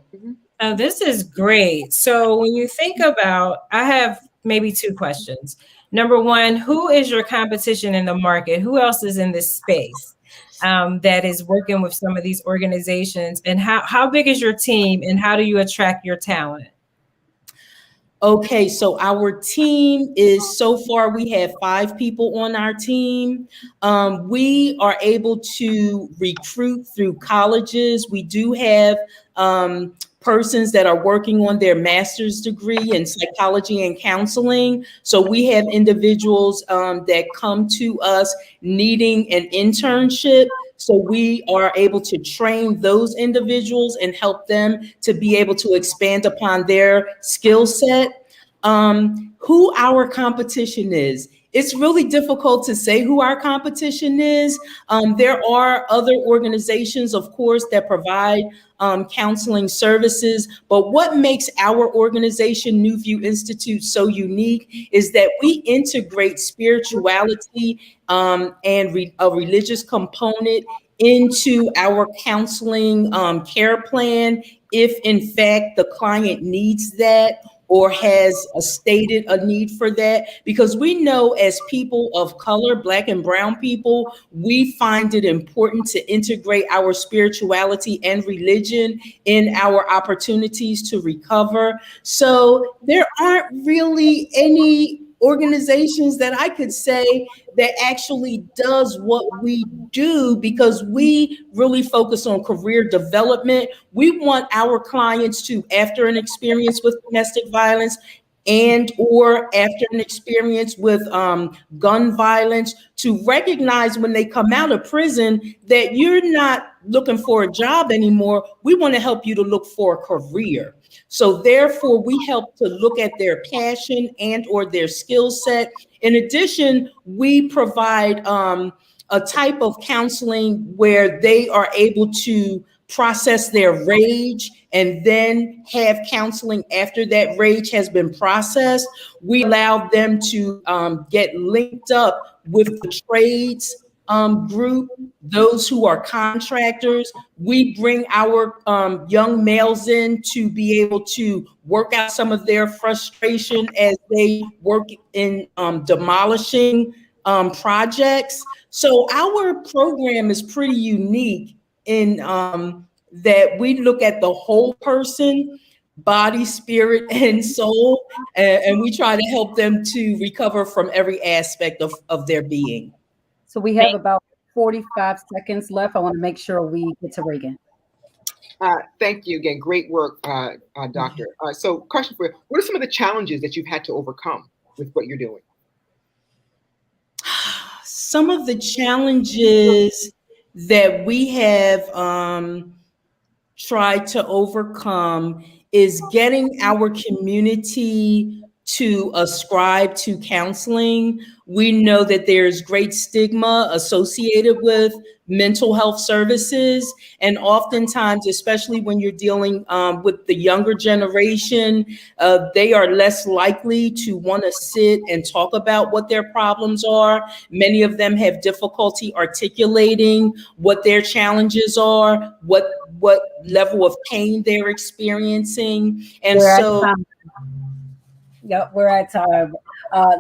Oh, this is great. So when you think about, I have maybe two questions. Number one, who is your competition in the market? Who else is in this space that is working with some of these organizations? And how big is your team and how do you attract your talent? Okay, so our team is, so far we have 5 people on our team. We are able to recruit through colleges. We do have persons that are working on their master's degree in psychology and counseling. So we have individuals that come to us needing an internship. So we are able to train those individuals and help them to be able to expand upon their skill set. Who our competition is. It's really difficult to say who our competition is. There are other organizations, of course, that provide counseling services, but what makes our organization, New View Institute, so unique is that we integrate spirituality and a religious component into our counseling care plan, if in fact the client needs that or has stated a need for that, because we know as people of color, Black and brown people, we find it important to integrate our spirituality and religion in our opportunities to recover. So there aren't really any organizations that I could say that actually does what we do, because we really focus on career development. We want our clients to, after an experience with domestic violence, and or after an experience with gun violence, to recognize when they come out of prison that you're not looking for a job anymore. We want to help you to look for a career. So therefore, we help to look at their passion and or their skill set. In addition, we provide a type of counseling where they are able to process their rage and then have counseling after that rage has been processed. We allow them to get linked up with the trades group, those who are contractors. We bring our young males in to be able to work out some of their frustration as they work in demolishing projects. So our program is pretty unique in that we look at the whole person, body, spirit, and soul, and we try to help them to recover from every aspect of their being. So we have about 45 seconds left. I want to make sure we get to Reagan. Thank you again. Great work, Doctor. So question for you, what are some of the challenges that you've had to overcome with what you're doing? Some of the challenges that we have tried to overcome is getting our community to ascribe to counseling. We know that there's great stigma associated with mental health services. And oftentimes, especially when you're dealing with the younger generation, they are less likely to want to sit and talk about what their problems are. Many of them have difficulty articulating what their challenges are, what level of pain they're experiencing. And Yep, we're at time.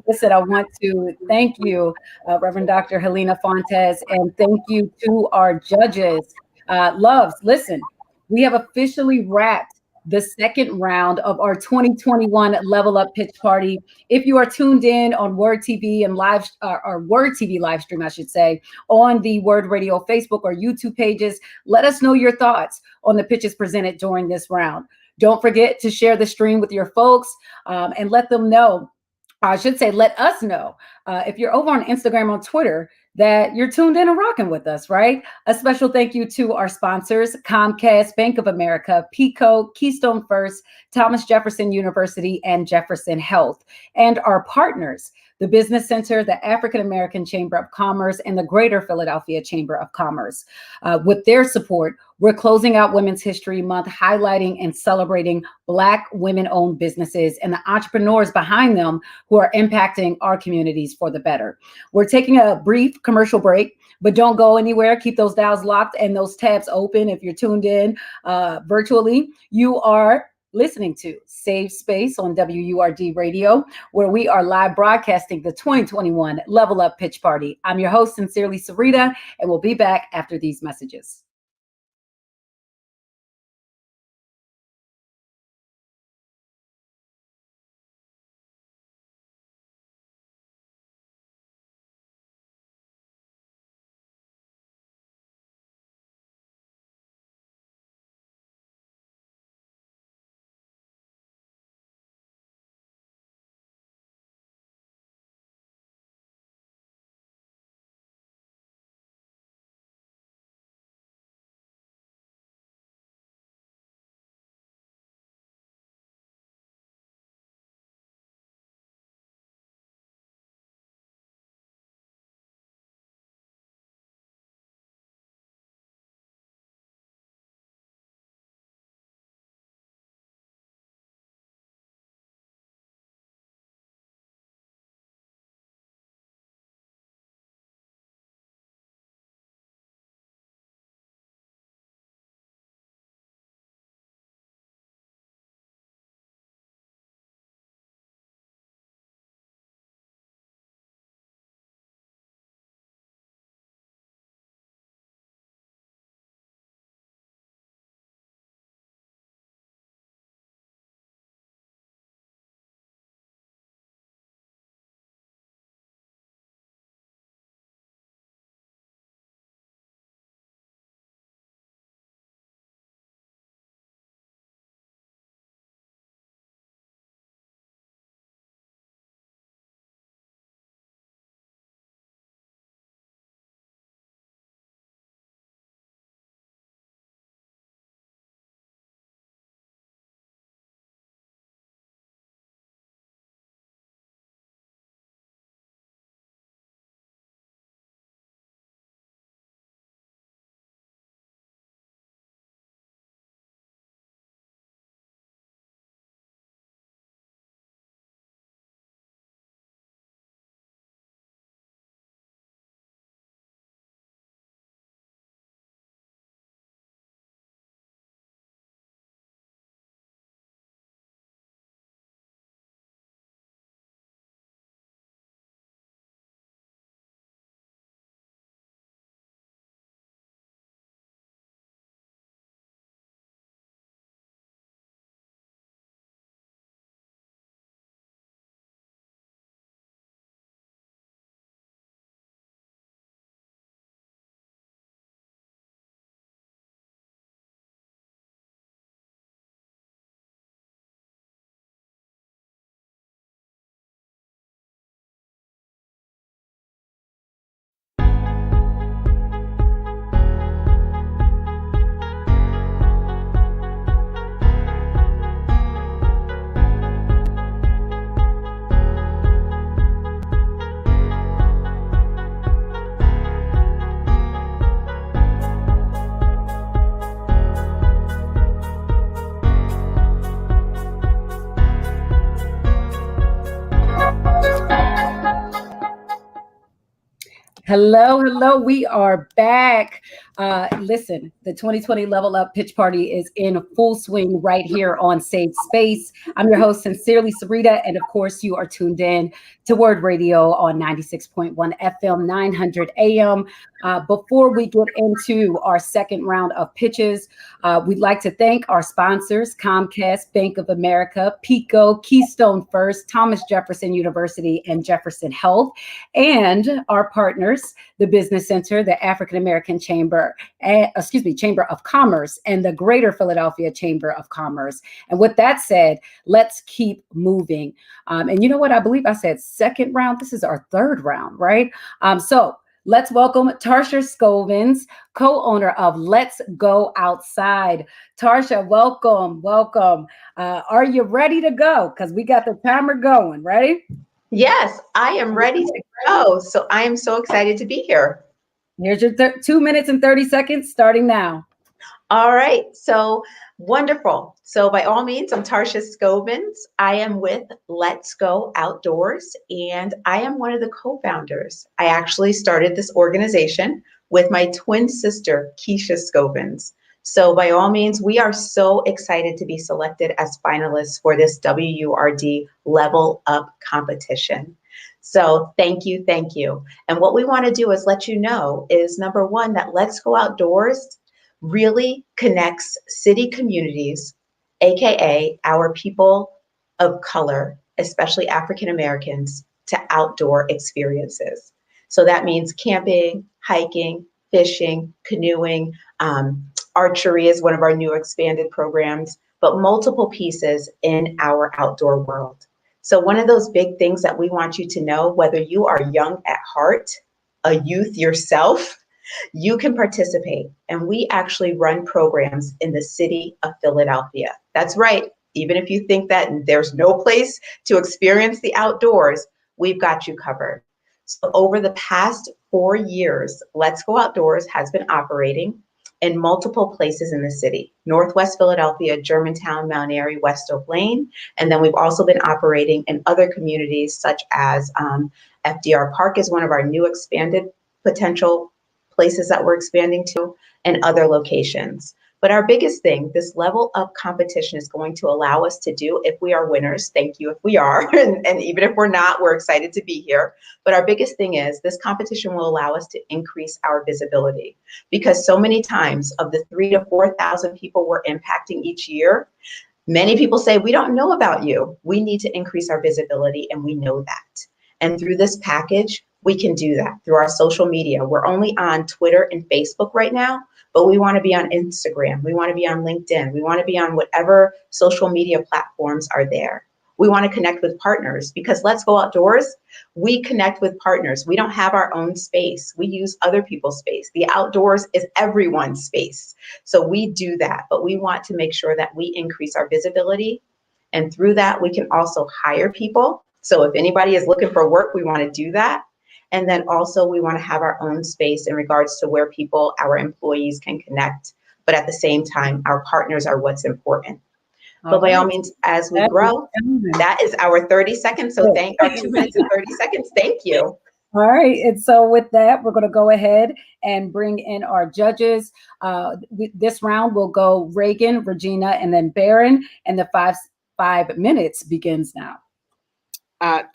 Listen, I want to thank you, Reverend Dr. Helena Fontes, and thank you to our judges. Loves, listen, we have officially wrapped the second round of our 2021 Level Up Pitch Party. If you are tuned in on WURD TV and live, or WURD TV live stream, I should say, on the WURD Radio Facebook or YouTube pages, let us know your thoughts on the pitches presented during this round. Don't forget to share the stream with your folks and let them know. I should say, let us know if you're over on Instagram or Twitter that you're tuned in and rocking with us, right? A special thank you to our sponsors, Comcast, Bank of America, PECO, Keystone First, Thomas Jefferson University, and Jefferson Health, and our partners, the Business Center, the African American Chamber of Commerce, and the Greater Philadelphia Chamber of Commerce. With their support, we're closing out Women's History Month, highlighting and celebrating Black women-owned businesses and the entrepreneurs behind them who are impacting our communities for the better. We're taking a brief commercial break, but don't go anywhere. Keep those dials locked and those tabs open. If you're tuned in virtually, you are listening to Save Space on WURD Radio, where we are live broadcasting the 2021 Level Up Pitch Party. I'm your host, Sincerely Syreeta, and we'll be back after these messages. Hello, hello. We are back. Listen, the 2020 Level Up Pitch Party is in full swing right here on Safe Space. I'm your host, Sincerely Syreeta, and of course, you are tuned in to WURD Radio on 96.1 FM, 900 AM. Before we get into our second round of pitches, we'd like to thank our sponsors, Comcast, Bank of America, PICO, Keystone First, Thomas Jefferson University, and Jefferson Health, and our partners, the Business Center, the African American Chamber of Commerce, and the Greater Philadelphia Chamber of Commerce. And with that said, let's keep moving. And you know what? I believe I said second round. This is our third round, right? So let's welcome Tarsha Scovins, co-owner of Let's Go Outside. Tarsha, welcome, welcome. Are you ready to go? Because we got the timer going. Ready? Yes, I am ready to go. So I am so excited to be here. Here's your 2 minutes and 30 seconds starting now. All right, so wonderful. So by all means, I'm Tarsha Scovins. I am with Let's Go Outdoors, and I am one of the co-founders. I actually started this organization with my twin sister, Keisha Scovins. So by all means, we are so excited to be selected as finalists for this WURD Level Up competition. So thank you, thank you. And what we want to do is let you know is, number one, that Let's Go Outdoors really connects city communities, AKA our people of color, especially African Americans, to outdoor experiences. So that means camping, hiking, fishing, canoeing, archery is one of our new expanded programs, but multiple pieces in our outdoor world. So one of those big things that we want you to know, whether you are young at heart, a youth yourself, you can participate. And we actually run programs in the city of Philadelphia. That's right. Even if you think that there's no place to experience the outdoors, we've got you covered. So over the past 4 years, Let's Go Outdoors has been operating in multiple places in the city: Northwest Philadelphia, Germantown, Mount Airy, West Oak Lane. And then we've also been operating in other communities such as FDR Park is one of our new expanded potential places that we're expanding to, and other locations. But our biggest thing, this level up competition is going to allow us to do, if we are winners, thank you if we are, and even if we're not, we're excited to be here. But our biggest thing is this competition will allow us to increase our visibility, because so many times of the 3,000 to 4,000 people we're impacting each year, many people say, we don't know about you. We need to increase our visibility, and we know that. And through this package, we can do that through our social media. We're only on Twitter and Facebook right now, but we want to be on Instagram. We want to be on LinkedIn. We want to be on whatever social media platforms are there. We want to connect with partners, because Let's Go Outdoors, we connect with partners. We don't have our own space. We use other people's space. The outdoors is everyone's space. So we do that, but we want to make sure that we increase our visibility. And through that, we can also hire people. So if anybody is looking for work, we want to do that. And then also we want to have our own space in regards to where people, our employees, can connect. But at the same time, our partners are what's important. But by all means, as we grow, that is our 30 seconds. So thank our 2 minutes and 30 seconds. Thank you. All right. And so with that, we're going to go ahead and bring in our judges. This round will go Reagan, Regina, and then Baron. And the 5 minutes begins now.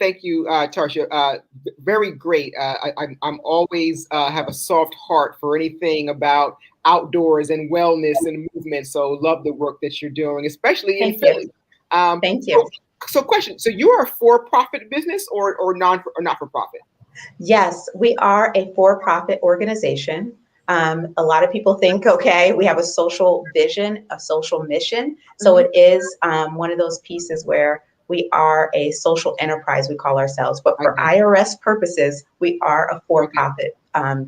Thank you, Tarsha. Very great. I'm always have a soft heart for anything about outdoors and wellness and movement. So love the work that you're doing, especially in Philly. Thank you. So question. So you are a for-profit business or not-for-profit? Yes, we are a for-profit organization. A lot of people think, okay, we have a social vision, a social mission. So it is one of those pieces where we are a social enterprise, we call ourselves. But for IRS purposes, we are a for-profit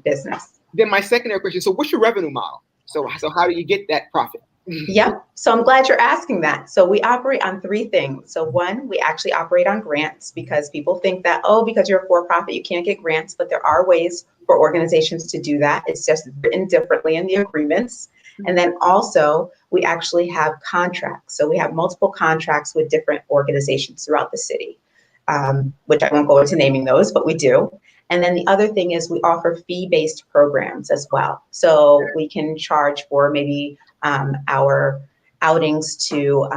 business. Then my secondary question, so what's your revenue model? So how do you get that profit? Yep. So I'm glad you're asking that. So we operate on 3 things. So one, we actually operate on grants, because people think that, oh, because you're a for-profit, you can't get grants, but there are ways for organizations to do that. It's just written differently in the agreements. And then also we actually have contracts. So we have multiple contracts with different organizations throughout the city, which I won't go into naming those, but we do. And then the other thing is we offer fee-based programs as well. So we can charge for maybe our outings to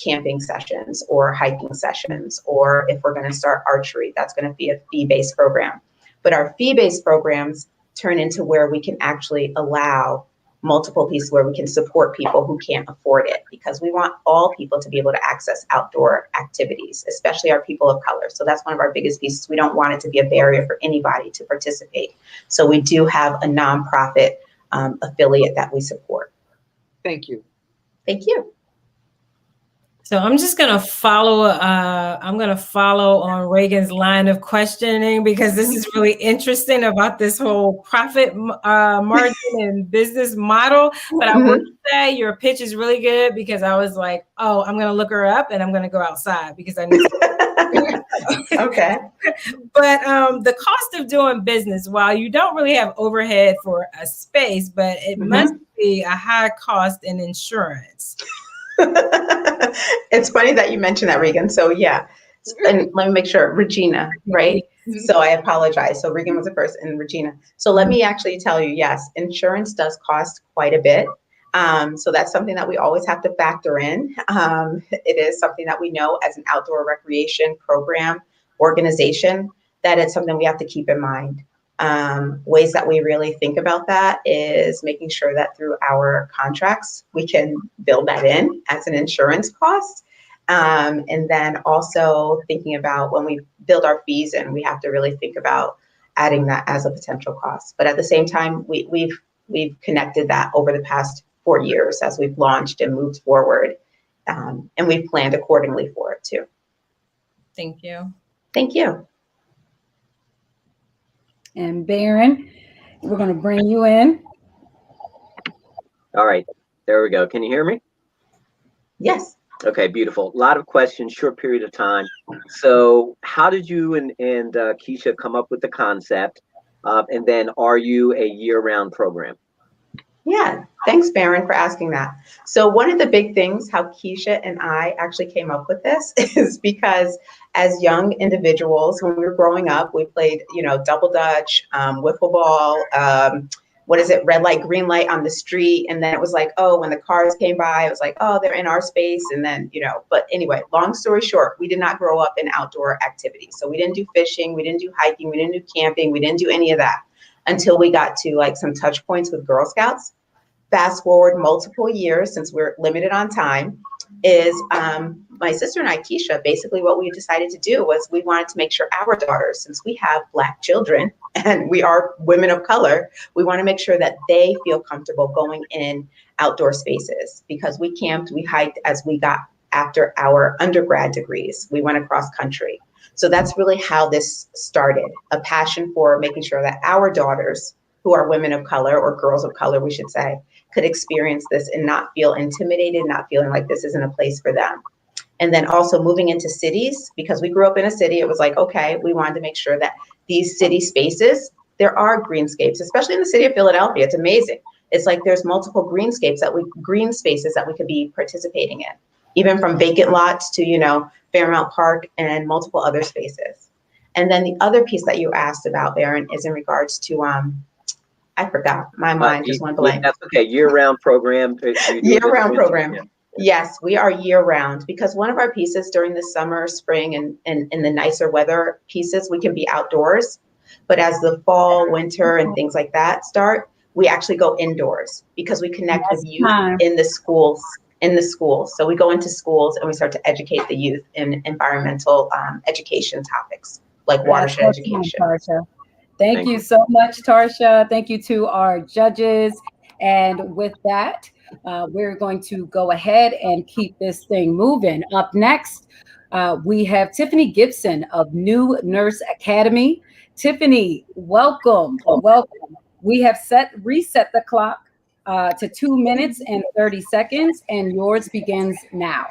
camping sessions or hiking sessions, or if we're going to start archery, that's going to be a fee-based program. But our fee-based programs turn into where we can actually allow multiple pieces where we can support people who can't afford it, because we want all people to be able to access outdoor activities, especially our people of color. So that's one of our biggest pieces. We don't want it to be a barrier for anybody to participate. So we do have a nonprofit affiliate that we support. Thank you. Thank you. So I'm just going to follow, on Reagan's line of questioning, because this is really interesting about this whole profit margin and business model. But I would say your pitch is really good, because I was like, oh, I'm going to look her up and I'm going to go outside because I need to. Okay. But the cost of doing business, while you don't really have overhead for a space, but it must be a high cost in insurance. It's funny that you mentioned that, Regan. So yeah, and let me make sure, Regina, right? So I apologize. So Regan was the first and Regina. So let me actually tell you, yes, insurance does cost quite a bit. So that's something that we always have to factor in. It is something that we know as an outdoor recreation program organization, that it's something we have to keep in mind. Ways that we really think about that is making sure that through our contracts, we can build that in as an insurance cost. And then also thinking about when we build our fees, and we have to really think about adding that as a potential cost. But at the same time, we've connected that over the past 4 years as we've launched and moved forward. And we've planned accordingly for it too. Thank you. Thank you. And Baron, we're going to bring you in. All right, there we go. Can you hear me? Yes. Okay, beautiful. A lot of questions, short period of time. So how did you and Keisha come up with the concept? And then are you a year-round program? Yeah, thanks, Baron, for asking that. So one of the big things how Keisha and I actually came up with this is because as young individuals, when we were growing up, we played, double dutch, wiffle ball, red light, green light on the street. And then it was like, oh, when the cars came by, it was like, oh, they're in our space. And then, but anyway, long story short, we did not grow up in outdoor activities. So we didn't do fishing, we didn't do hiking, we didn't do camping, we didn't do any of that until we got to like some touch points with Girl Scouts. Fast forward multiple years, since we're limited on time, is my sister and I, Keisha, basically what we decided to do was we wanted to make sure our daughters, since we have Black children and we are women of color, we want to make sure that they feel comfortable going in outdoor spaces, because we camped, we hiked as we got after our undergrad degrees. We went across country. So that's really how this started, a passion for making sure that our daughters, who are women of color, or girls of color, we should say, could experience this and not feel intimidated, not feeling like this isn't a place for them. And then also moving into cities, because we grew up in a city, it was like, okay, we wanted to make sure that these city spaces, there are greenscapes, especially in the city of Philadelphia. It's amazing. It's like there's multiple green spaces that we could be participating in, even from vacant lots to, Fairmount Park and multiple other spaces. And then the other piece that you asked about, Baron, is in regards to, I forgot, my mind just went blank. That's okay, year-round program. Year-round program. Yeah. Yes, we are year-round, because one of our pieces during the summer, spring, and the nicer weather pieces, we can be outdoors. But as the fall, winter, and things like that start, we actually go indoors, because we connect with youth in the schools. So we go into schools and we start to educate the youth in environmental education topics, like watershed education. Thank you so much, Tarsha. Thank you to our judges. And with that, we're going to go ahead and keep this thing moving. Up next, we have Tiffany Gibson of New Nurse Academy. Tiffany, welcome. Welcome. We have reset the clock to 2 minutes and 30 seconds, and yours begins now.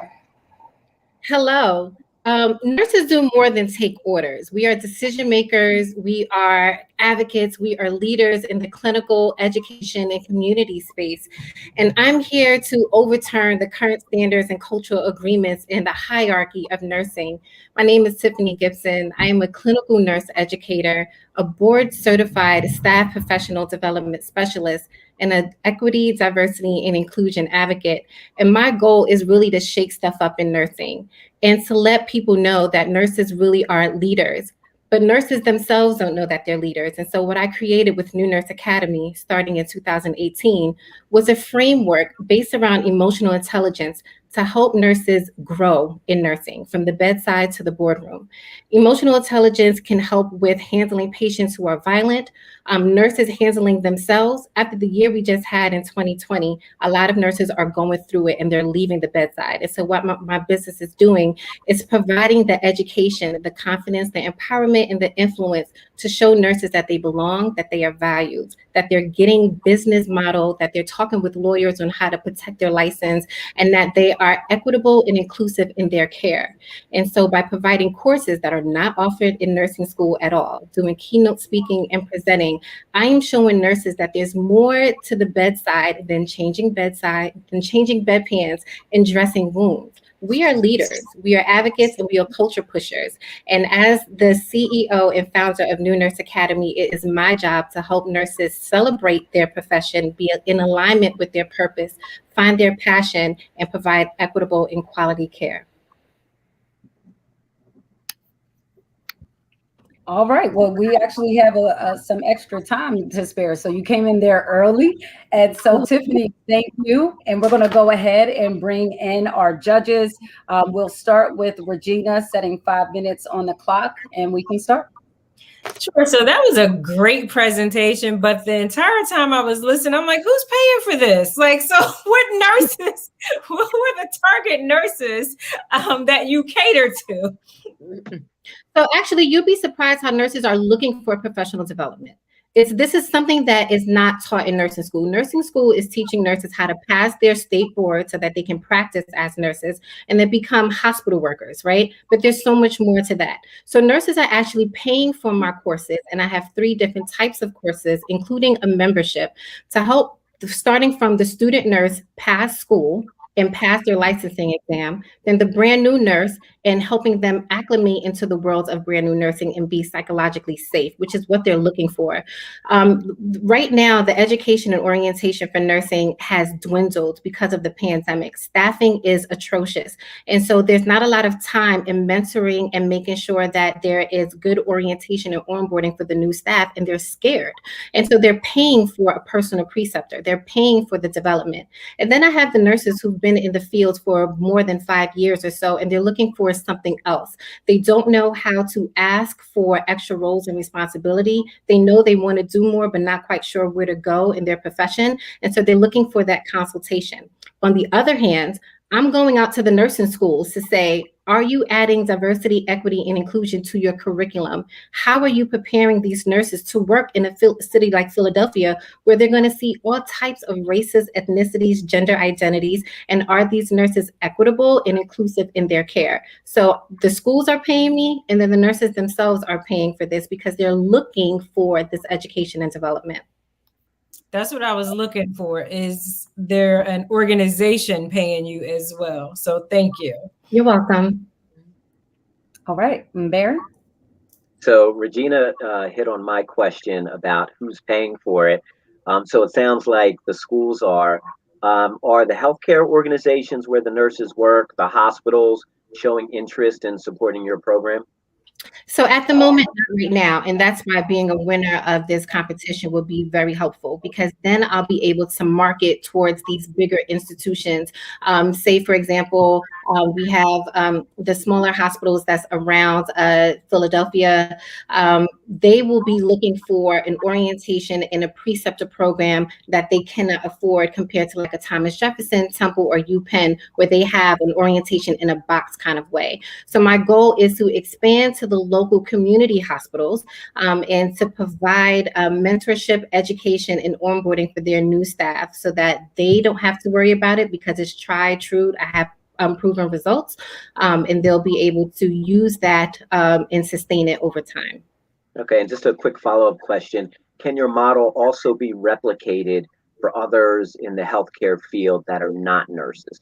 Hello. Nurses do more than take orders. We are decision makers, we are advocates, we are leaders in the clinical, education, and community space. And I'm here to overturn the current standards and cultural agreements in the hierarchy of nursing. My name is Tiffany Gibson. I am a clinical nurse educator, a board certified staff professional development specialist, and an equity, diversity, and inclusion advocate. And my goal is really to shake stuff up in nursing and to let people know that nurses really are leaders. But nurses themselves don't know that they're leaders. And so what I created with New Nurse Academy starting in 2018 was a framework based around emotional intelligence to help nurses grow in nursing from the bedside to the boardroom. Emotional intelligence can help with handling patients who are violent, nurses handling themselves. After the year we just had in 2020, a lot of nurses are going through it and they're leaving the bedside. And so what my business is doing is providing the education, the confidence, the empowerment, and the influence to show nurses that they belong, that they are valued, that they're getting business model, that they're talking with lawyers on how to protect their license, and that they are equitable and inclusive in their care. And so by providing courses that are not offered in nursing school at all, doing keynote speaking and presenting, I am showing nurses that there's more to the bedside than changing bedpans and dressing wounds. We are leaders, we are advocates, and we are culture pushers. And as the CEO and founder of New Nurse Academy, it is my job to help nurses celebrate their profession, be in alignment with their purpose, find their passion, and provide equitable and quality care. All right. Well, we actually have some extra time to spare. So you came in there early. And so, Tiffany, thank you. And we're going to go ahead and bring in our judges. We'll start with Regina setting 5 minutes on the clock, and we can start. Sure. So that was a great presentation, but the entire time I was listening, I'm like, who's paying for this? Like, so what nurses, who are the target nurses that you cater to? So actually, you'd be surprised how nurses are looking for professional development. This is something that is not taught in nursing school. Nursing school is teaching nurses how to pass their state board so that they can practice as nurses and then become hospital workers, right? But there's so much more to that. So nurses are actually paying for my courses, and I have 3 different types of courses, including a membership, to help starting from the student nurse pass school and pass their licensing exam, then the brand new nurse, and helping them acclimate into the world of brand new nursing and be psychologically safe, which is what they're looking for. Right now, the education and orientation for nursing has dwindled because of the pandemic. Staffing is atrocious. And so there's not a lot of time in mentoring and making sure that there is good orientation and onboarding for the new staff, and they're scared. And so they're paying for a personal preceptor. They're paying for the development. And then I have the nurses who've been in the field for more than 5 years or so, and they're looking for something else. They don't know how to ask for extra roles and responsibility. They know they want to do more, but not quite sure where to go in their profession. And so they're looking for that consultation. On the other hand, I'm going out to the nursing schools to say, are you adding diversity, equity, and inclusion to your curriculum? How are you preparing these nurses to work in a city like Philadelphia, where they're going to see all types of races, ethnicities, gender identities, and are these nurses equitable and inclusive in their care? So the schools are paying me, and then the nurses themselves are paying for this because they're looking for this education and development. That's what I was looking for. Is there an organization paying you as well? So thank you. You're welcome. All right, Baron. So Regina hit on my question about who's paying for it. So it sounds like the schools are the healthcare organizations where the nurses work, the hospitals showing interest in supporting your program? So at the moment, not right now, and that's why being a winner of this competition will be very helpful, because then I'll be able to market towards these bigger institutions. Say, for example, we have the smaller hospitals that's around Philadelphia. They will be looking for an orientation and a preceptor program that they cannot afford compared to like a Thomas Jefferson, Temple, or UPenn, where they have an orientation in a box kind of way. So my goal is to expand to the local community hospitals and to provide mentorship, education, and onboarding for their new staff so that they don't have to worry about it, because it's tried, true. I have proven results, and they'll be able to use that and sustain it over time. Okay, and just a quick follow-up question. Can your model also be replicated for others in the healthcare field that are not nurses?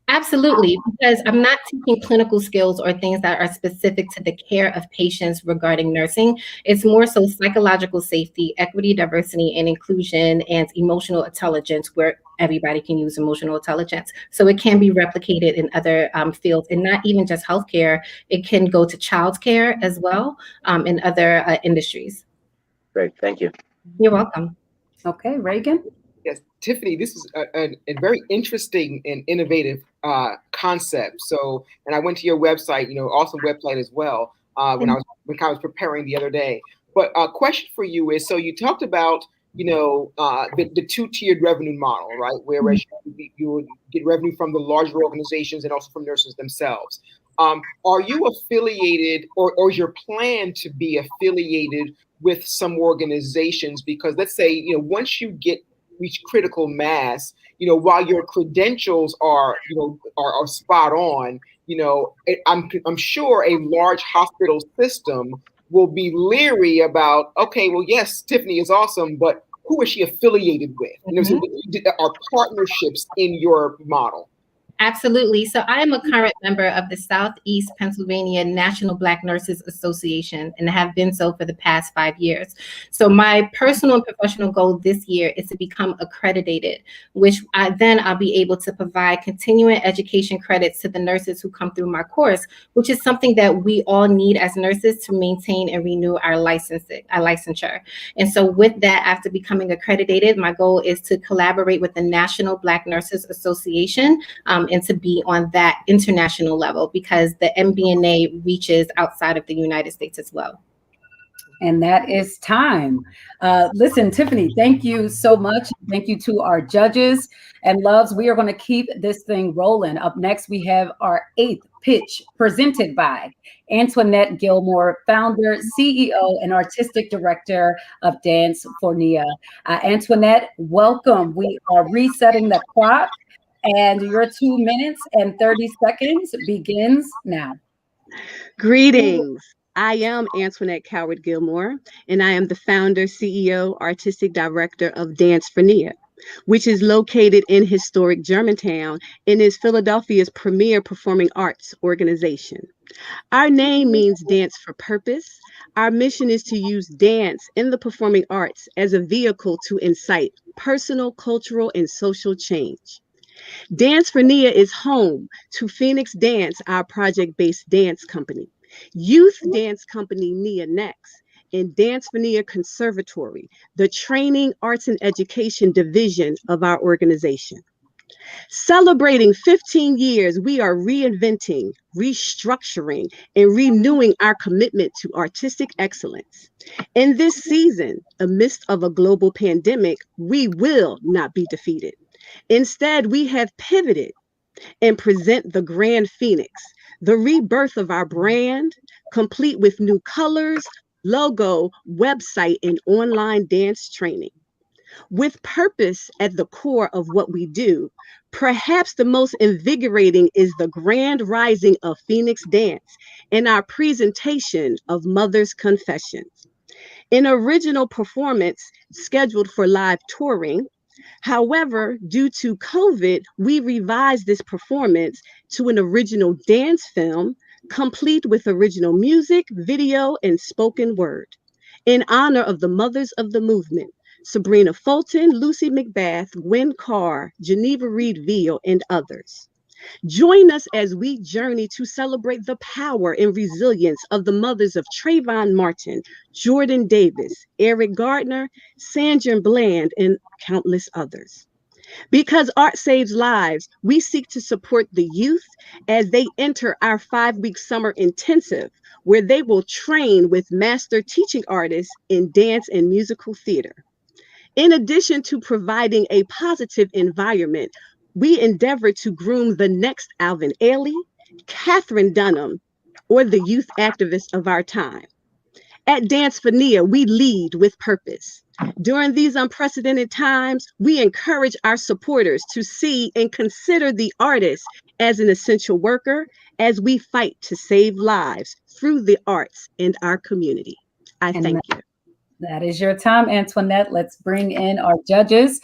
Absolutely, because I'm not teaching clinical skills or things that are specific to the care of patients regarding nursing. It's more so psychological safety, equity, diversity, and inclusion, and emotional intelligence, where everybody can use emotional intelligence. So it can be replicated in other fields, and not even just healthcare. It can go to childcare as well, in other industries. Great, thank you. You're welcome. Okay, Reagan? Yes, Tiffany, this is a very interesting and innovative concept. So, and I went to your website, awesome website as well, when I was preparing the other day. But a question for you is, so you talked about, the two-tiered revenue model, right? Whereas you would get revenue from the larger organizations and also from nurses themselves. Are you affiliated, or is your plan to be affiliated with some organizations? Because let's say, once you reach critical mass, while your credentials are spot on, I'm sure a large hospital system will be leery about, okay, well, yes, Tiffany is awesome, but who is she affiliated with? So are partnerships in your model? Absolutely. So I am a current member of the Southeast Pennsylvania National Black Nurses Association and have been so for the past 5 years. So my personal and professional goal this year is to become accredited, which I'll be able to provide continuing education credits to the nurses who come through my course, which is something that we all need as nurses to maintain and renew our licensure. And so with that, after becoming accredited, my goal is to collaborate with the National Black Nurses Association, and to be on that international level, because the MBNA reaches outside of the United States as well. And that is time. Listen, Tiffany, thank you so much. Thank you to our judges and loves. We are going to keep this thing rolling. Up next, we have our 8th pitch presented by Antoinette Gilmore, founder, CEO, and artistic director of Dance for Nia. Antoinette, welcome. We are resetting the clock, and your 2 minutes and 30 seconds begins now. Greetings. I am Antoinette Coward Gilmore, and I am the founder, CEO, artistic director of Dance for Nia, which is located in historic Germantown and is Philadelphia's premier performing arts organization. Our name means dance for purpose. Our mission is to use dance in the performing arts as a vehicle to incite personal, cultural, and social change. Dance for Nia is home to Phoenix Dance, our project-based dance company, youth dance company Nia Next, and Dance for Nia Conservatory, the training, arts, and education division of our organization. Celebrating 15 years, we are reinventing, restructuring, and renewing our commitment to artistic excellence. In this season, amidst of a global pandemic, we will not be defeated. Instead, we have pivoted and present the Grand Phoenix, the rebirth of our brand, complete with new colors, logo, website, and online dance training. With purpose at the core of what we do, perhaps the most invigorating is the grand rising of Phoenix Dance and our presentation of Mother's Confessions. An original performance scheduled for live touring. However, due to COVID, we revised this performance to an original dance film, complete with original music, video, and spoken word, in honor of the mothers of the movement, Sabrina Fulton, Lucy McBath, Gwen Carr, Geneva Reed Veal, and others. Join us as we journey to celebrate the power and resilience of the mothers of Trayvon Martin, Jordan Davis, Eric Gardner, Sandra Bland, and countless others. Because art saves lives, we seek to support the youth as they enter our 5-week summer intensive, where they will train with master teaching artists in dance and musical theater. In addition to providing a positive environment, we endeavor to groom the next Alvin Ailey, Catherine Dunham, or the youth activists of our time. At Dance for Nia, we lead with purpose. During these unprecedented times, we encourage our supporters to see and consider the artists as an essential worker as we fight to save lives through the arts in our community. I thank you. That is your time, Antoinette. Let's bring in our judges.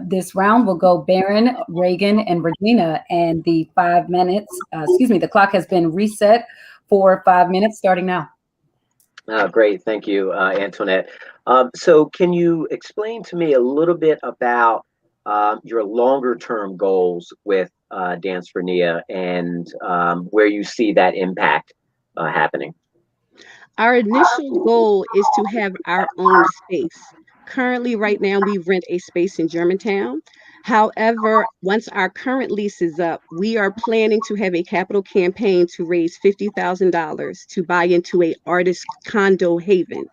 This round will go Baron, Reagan, and Regina. And the 5 minutes, the clock has been reset for 5 minutes starting now. Great. Thank you, Antoinette. So can you explain to me a little bit about your longer term goals with Dance for Nia and where you see that impact happening? Our initial goal is to have our own space. Currently, right now, we rent a space in Germantown. However, once our current lease is up, we are planning to have a capital campaign to raise $50,000 to buy into a artist condo haven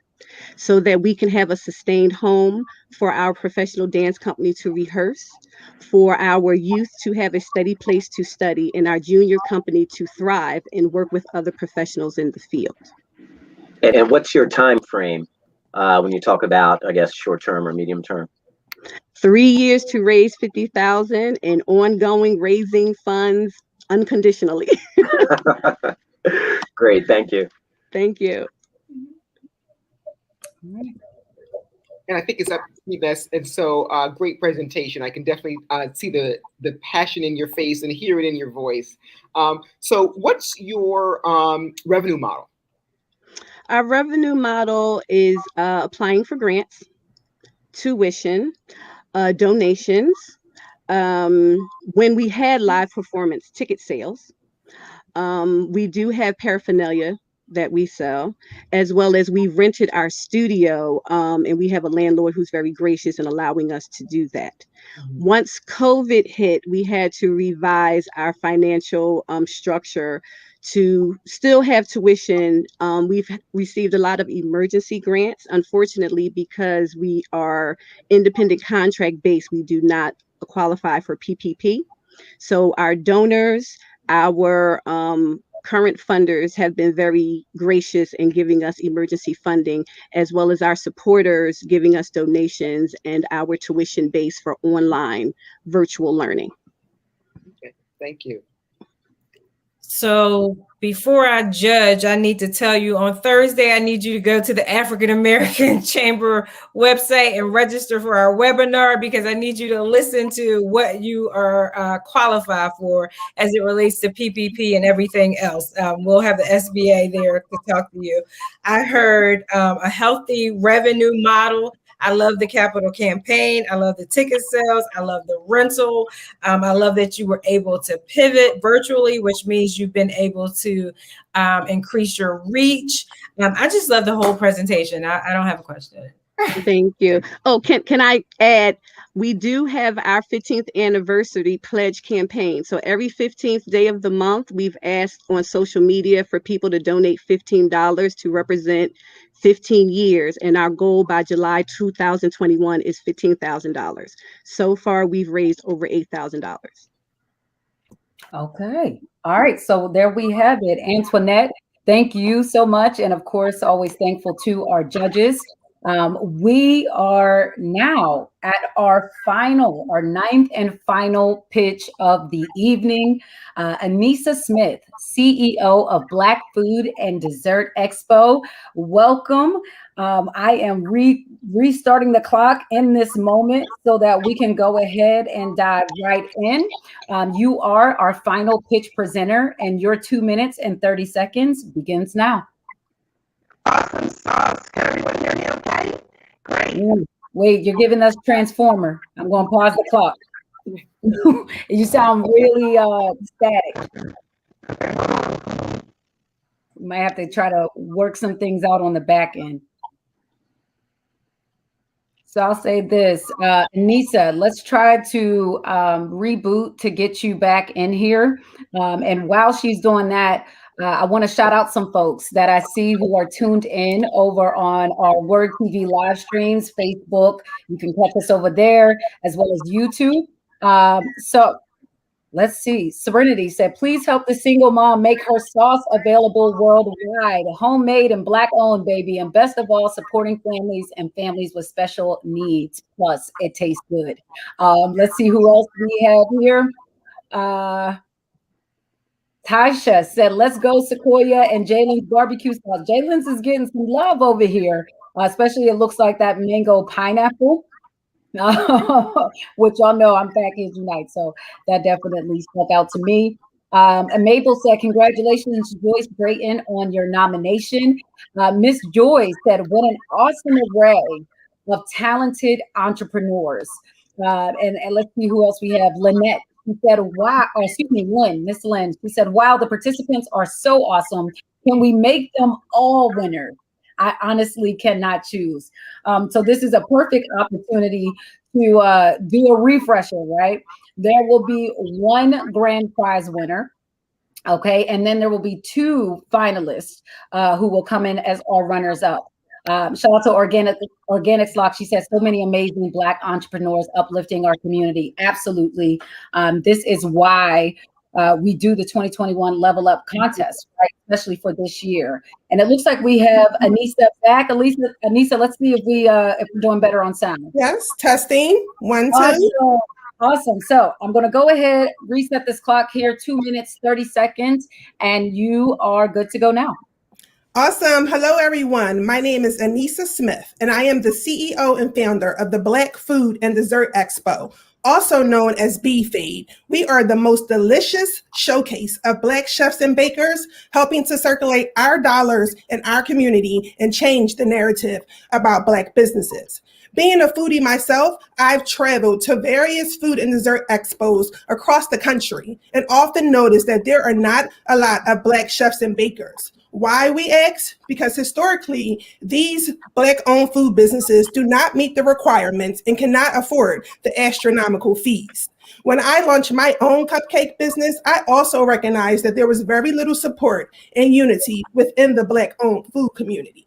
so that we can have a sustained home for our professional dance company to rehearse, for our youth to have a steady place to study, and our junior company to thrive and work with other professionals in the field. And what's your time frame when you talk about, I guess, short term or medium term? 3 years to raise 50,000 and ongoing raising funds unconditionally. Great, thank you. Thank you. And I think it's up to you, Bess. And so, great presentation. I can definitely see the passion in your face and hear it in your voice. So, what's your revenue model? Our revenue model is applying for grants, tuition, donations. When we had live performance ticket sales, we do have paraphernalia that we sell, as well as we rented our studio, and we have a landlord who's very gracious in allowing us to do that. Once COVID hit, we had to revise our financial structure to still have tuition. We've received a lot of emergency grants. Unfortunately, because we are independent contract based, we do not qualify for PPP. So our donors, our current funders have been very gracious in giving us emergency funding, as well as our supporters giving us donations and our tuition base for online virtual learning. Okay, thank you. So before I judge, I need to tell you on Thursday, I need you to go to the African American Chamber website and register for our webinar, because I need you to listen to what you are qualified for as it relates to PPP and everything else. We'll have the SBA there to talk to you. I heard a healthy revenue model. I love the capital campaign. I love the ticket sales. I love the rental. I love that you were able to pivot virtually, which means you've been able to increase your reach. I just love the whole presentation. I don't have a question. Thank you. Oh, can I add, we do have our 15th anniversary pledge campaign. So every 15th day of the month, we've asked on social media for people to donate $15 to represent 15 years. And our goal by July 2021 is $15,000. So far, we've raised over $8,000. Okay. All right. So there we have it. Antoinette, thank you so much. And of course, always thankful to our judges. We are now at our 9th and final pitch of the evening. Anissa Smith, CEO of Black Food and Dessert Expo. Welcome. I am restarting the clock in this moment so that we can go ahead and dive right in. You are our final pitch presenter, and your 2 minutes and 30 seconds begins now. Awesome sauce. Can everyone hear me okay? Great. Ooh, wait, you're giving us Transformer. I'm going to pause the clock. You sound really static. We might have to try to work some things out on the back end. So I'll say this, Anissa, let's try to reboot to get you back in here. And while she's doing that, I want to shout out some folks that I see who are tuned in over on our WURD TV live streams, Facebook. You can catch us over there, as well as YouTube. So let's see. Serenity said, please help the single mom make her sauce available worldwide. Homemade and Black-owned, baby. And best of all, supporting families and families with special needs. Plus, it tastes good. Let's see who else we have here. Tasha said, let's go Sequoia and Jalen's barbecue sauce. Jalen's is getting some love over here, especially it looks like that mango pineapple. Which y'all know I'm Fat Kids Unite, so that definitely stuck out to me. And Mabel said, congratulations, Joyce Brayton, on your nomination. Miss Joy said, what an awesome array of talented entrepreneurs. And let's see who else we have. Lynette, she said, wow, or excuse me, Lynn, Miss Lynn, she said, wow, the participants are so awesome. Can we make them all winners? I honestly cannot choose. So this is a perfect opportunity to do a refresher, right? There will be one grand prize winner. Okay, and then there will be two finalists who will come in as all runners up. Shout out to Organics Lock. She says so many amazing Black entrepreneurs uplifting our community. Absolutely, this is why we do the 2021 Level Up contest, right? Especially for this year. And it looks like we have Anissa back. Anissa, let's see if we're doing better on sound. Yes, testing. 1, 2. Awesome. Awesome. So I'm going to go ahead, reset this clock here, 2 minutes, 30 seconds, and you are good to go now. Awesome. Hello, everyone. My name is Anissa Smith, and I am the CEO and founder of the Black Food and Dessert Expo, also known as BFADE. We are the most delicious showcase of Black chefs and bakers, helping to circulate our dollars in our community and change the narrative about Black businesses. Being a foodie myself, I've traveled to various food and dessert expos across the country and often noticed that there are not a lot of Black chefs and bakers. Why, we ask? Because historically, these Black-owned food businesses do not meet the requirements and cannot afford the astronomical fees. When I launched my own cupcake business, I also recognized that there was very little support and unity within the Black-owned food community.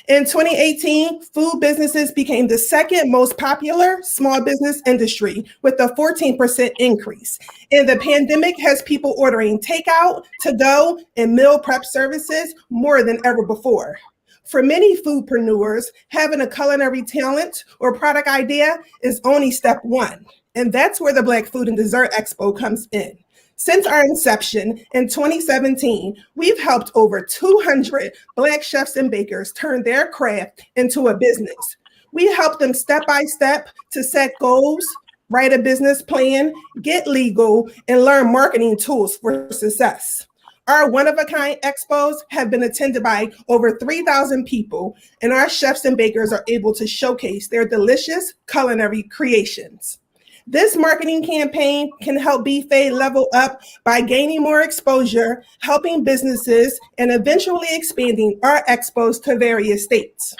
In 2018, food businesses became the second most popular small business industry with a 14% increase. And the pandemic has people ordering takeout, to-go, and meal prep services more than ever before. For many foodpreneurs, having a culinary talent or product idea is only step one. And that's where the Black Food and Dessert Expo comes in. Since our inception in 2017, we've helped over 200 Black chefs and bakers turn their craft into a business. We help them step by step to set goals, write a business plan, get legal, and learn marketing tools for success. Our one-of-a-kind expos have been attended by over 3,000 people, and our chefs and bakers are able to showcase their delicious culinary creations. This marketing campaign can help BFADE level up by gaining more exposure, helping businesses, and eventually expanding our expos to various states.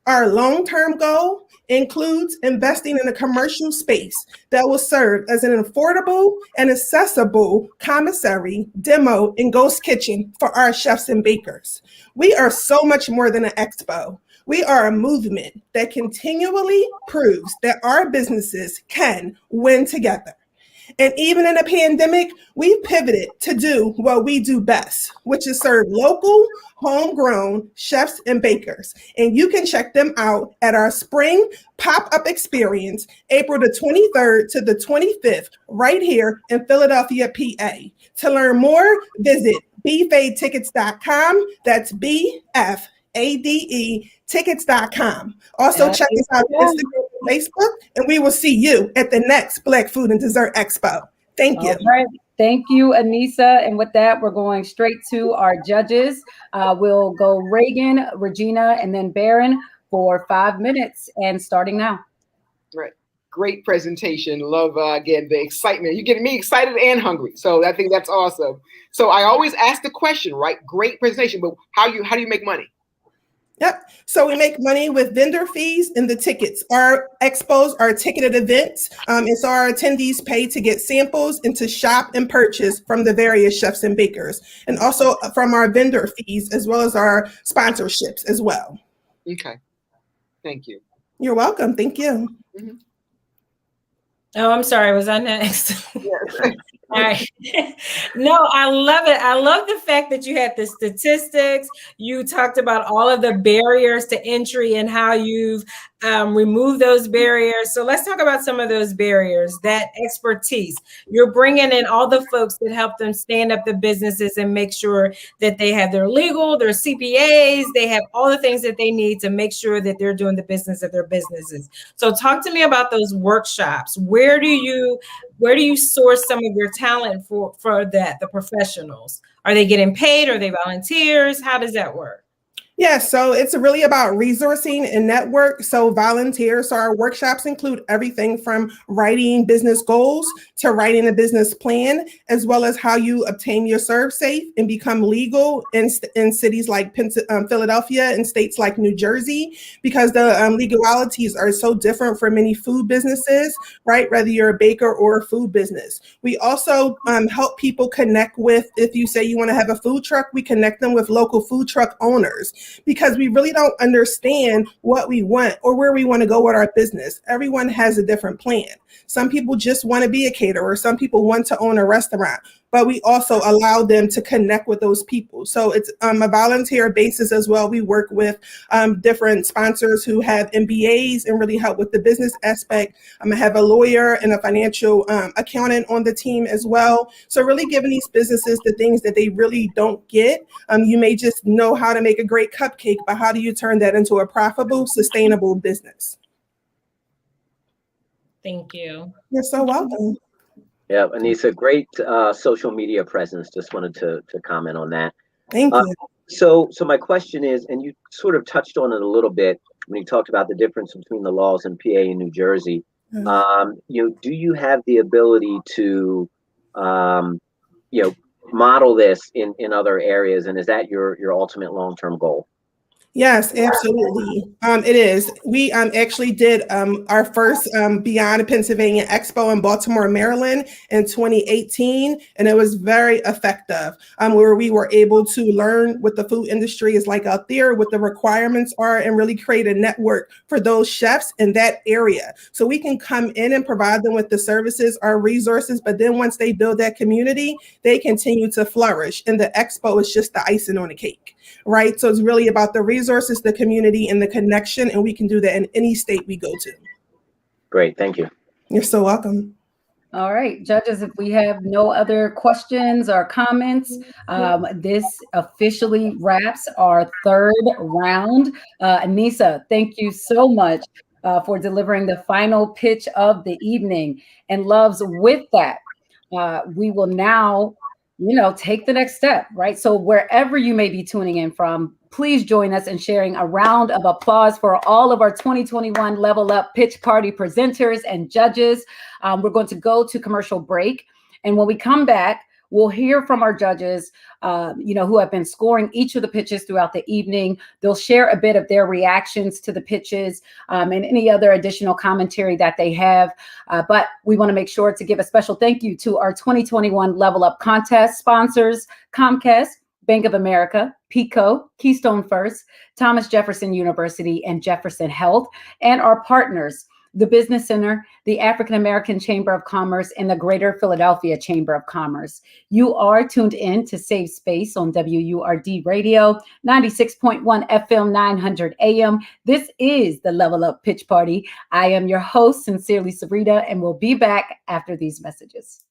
Our long-term goal includes investing in a commercial space that will serve as an affordable and accessible commissary, demo, and ghost kitchen for our chefs and bakers. We are so much more than an expo. We are a movement that continually proves that our businesses can win together. And even in a pandemic, we've pivoted to do what we do best, which is serve local, homegrown chefs and bakers. And you can check them out at our spring pop-up experience, April the 23rd to the 25th, right here in Philadelphia, PA. To learn more, visit bfadetickets.com. That's BFADE tickets.com. Also check us out on Instagram and Facebook, and we will see you at the next Black Food and Dessert Expo. Thank you. All right. Thank you, Anissa. And with that, we're going straight to our judges. We'll go Reagan, Regina, and then Baron for 5 minutes, and starting now. Right. Great presentation. Love, again, the excitement. You're getting me excited and hungry. So I think that's awesome. So I always ask the question, right? Great presentation, but how do you make money? Yep. So we make money with vendor fees and the tickets. Our expos are ticketed events. And so our attendees pay to get samples and to shop and purchase from the various chefs and bakers, and also from our vendor fees, as well as our sponsorships as well. Okay. Thank you. You're welcome. Thank you. Mm-hmm. Oh, I'm sorry. Was I next? Yes. All right. No, I love it. I love the fact that you had the statistics. You talked about all of the barriers to entry and how you've remove those barriers. So let's talk about some of those barriers, that expertise. You're bringing in all the folks that help them stand up the businesses and make sure that they have their legal, their CPAs, they have all the things that they need to make sure that they're doing the business of their businesses. So talk to me about those workshops. Where do you source some of your talent for that, the professionals? Are they getting paid? Are they volunteers? How does that work? Yeah, so it's really about resourcing and network. So volunteers. So our workshops include everything from writing business goals to writing a business plan, as well as how you obtain your ServSafe and become legal in cities like Philadelphia and states like New Jersey, because the legalities are so different for many food businesses, right? Whether you're a baker or a food business. We also help people connect with, if you say you want to have a food truck, we connect them with local food truck owners, because we really don't understand what we want or where we want to go with our business. Everyone has a different plan. Some people just want to be a caterer. Some people want to own a restaurant, but we also allow them to connect with those people. So it's a volunteer basis as well. We work with different sponsors who have MBAs and really help with the business aspect. I have a lawyer and a financial accountant on the team as well. So really giving these businesses the things that they really don't get. You may just know how to make a great cupcake, but how do you turn that into a profitable, sustainable business? Thank you. You're so welcome. Yeah, Anissa, great social media presence. Just wanted to comment on that. Thank you. So my question is, and you sort of touched on it a little bit when you talked about the difference between the laws in PA and New Jersey. Do you have the ability to, model this in other areas, and is that your ultimate long-term goal? Yes, absolutely. It is. We actually did our first Beyond Pennsylvania Expo in Baltimore, Maryland in 2018, and it was very effective, where we were able to learn what the food industry is like out there, what the requirements are, and really create a network for those chefs in that area. So we can come in and provide them with the services, our resources, but then once they build that community, they continue to flourish. And the expo is just the icing on the cake, right? So it's really about the resources, the community, and the connection, and we can do that in any state we go to. Great, thank you. You're so welcome. All right, judges, if we have no other questions or comments, this officially wraps our third round. Anissa, thank you so much for delivering the final pitch of the evening. And loves, with that, we will now take the next step, right? So wherever you may be tuning in from, please join us in sharing a round of applause for all of our 2021 Level Up Pitch Party presenters and judges. We're going to go to commercial break. And when we come back, we'll hear from our judges, who have been scoring each of the pitches throughout the evening. They'll share a bit of their reactions to the pitches and any other additional commentary that they have. But we want to make sure to give a special thank you to our 2021 Level Up contest sponsors, Comcast, Bank of America, PECO, Keystone First, Thomas Jefferson University, and Jefferson Health, and our partners, the Business Center, the African American Chamber of Commerce, and the Greater Philadelphia Chamber of Commerce. You are tuned in to Save Space on WURD Radio, 96.1 FM, 900 AM. This is the Level Up Pitch Party. I am your host, Sincerely Syreeta, and we'll be back after these messages.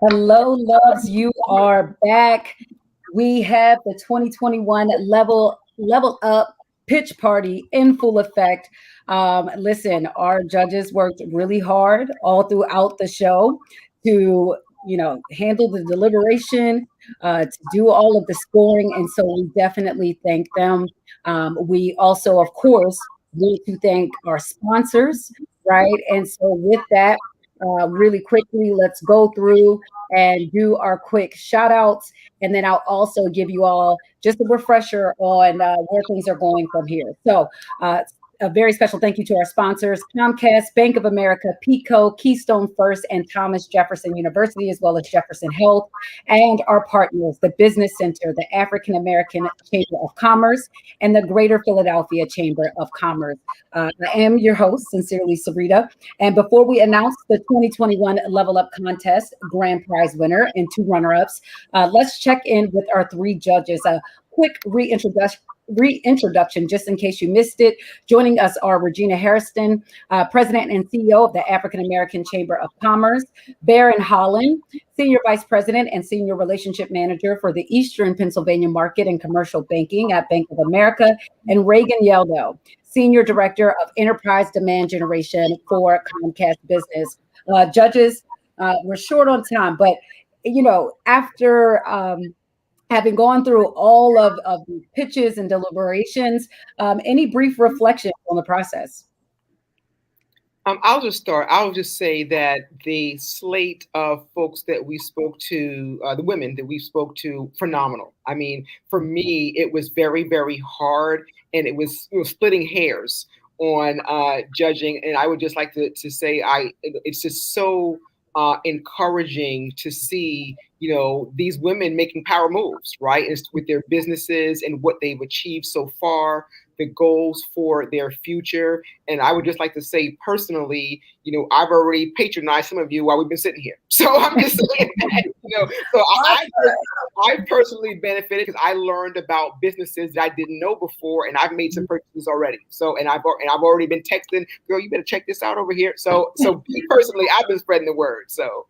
Hello, loves. You are back. We have the 2021 level up pitch party in full effect. Listen, our judges worked really hard all throughout the show to, handle the deliberation, to do all of the scoring, and so we definitely thank them. We also, of course, need to thank our sponsors, right? And so, with that, really quickly, let's go through and do our quick shout outs. And then I'll also give you all just a refresher on where things are going from here. So, a very special thank you to our sponsors, Comcast, Bank of America, PICO, Keystone First, and Thomas Jefferson University, as well as Jefferson Health, and our partners, the Business Center, the African American Chamber of Commerce, and the Greater Philadelphia Chamber of Commerce. I am your host, Sincerely Syreeta. And before we announce the 2021 Level Up Contest grand prize winner and two runner-ups, let's check in with our three judges. A quick reintroduction, just in case you missed it. Joining us are Regina Hairston, President and CEO of the African American Chamber of Commerce, Baron Holland, Senior Vice President and Senior Relationship Manager for the Eastern Pennsylvania Market and Commercial Banking at Bank of America, and Reagan Yeldo, Senior Director of Enterprise Demand Generation for Comcast Business. Judges, we're short on time, but after having gone through all of the pitches and deliberations, any brief reflections on the process? I'll just start. I'll just say that the slate of folks that we spoke to, the women that we spoke to, phenomenal. I mean, for me, it was very, very hard, and it was splitting hairs on judging. And I would just like to say, it's just so encouraging to see, these women making power moves, right? It's with their businesses and what they've achieved so far, the goals for their future. And I would just like to say personally, I've already patronized some of you while we've been sitting here. So I'm just saying that, so I personally benefited because I learned about businesses that I didn't know before, and I've made some purchases already. So, and I've already been texting, girl, you better check this out over here. So me personally, I've been spreading the word. So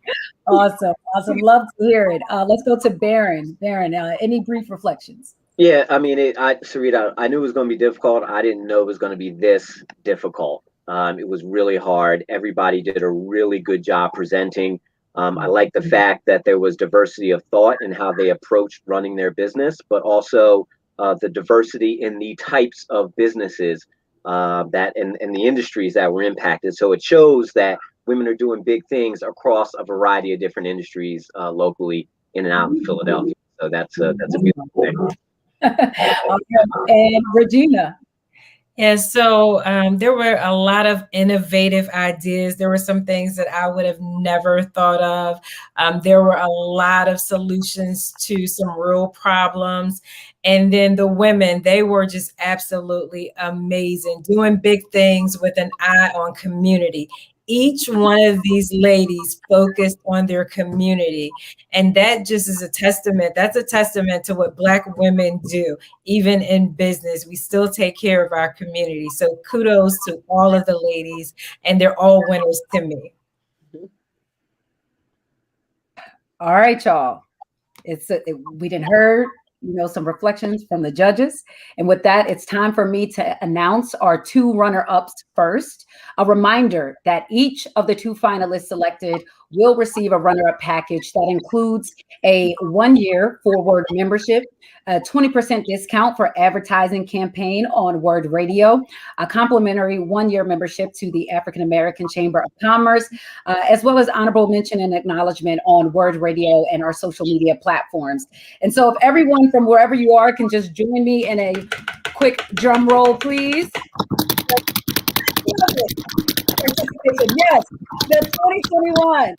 awesome. Love to hear it. Let's go to Baron. Baron, any brief reflections? Yeah, I mean, Syreeta, I knew it was going to be difficult. I didn't know it was going to be this difficult. It was really hard. Everybody did a really good job presenting. I like the fact that there was diversity of thought in how they approached running their business, but also the diversity in the types of businesses that and the industries that were impacted. So it shows that women are doing big things across a variety of different industries locally in and out of Philadelphia. So that's a beautiful thing. And Regina. Yeah, so there were a lot of innovative ideas. There were some things that I would have never thought of. There were a lot of solutions to some real problems. And then the women, they were just absolutely amazing, doing big things with an eye on community. Each one of these ladies focused on their community. And that just is a testament. That's a testament to what Black women do. Even in business, we still take care of our community. So kudos to all of the ladies, and they're all winners to me. All right, y'all. We didn't heard some reflections from the judges. And with that, it's time for me to announce our two runner-ups first. A reminder that each of the two finalists selected will receive a runner-up package that includes a 1-year WURD membership, a 20% discount for advertising campaign on WURD Radio, a complimentary 1-year membership to the African American Chamber of Commerce, as well as honorable mention and acknowledgement on WURD Radio and our social media platforms. And so if everyone from wherever you are can just join me in a quick drum roll, please. Yes, the 2021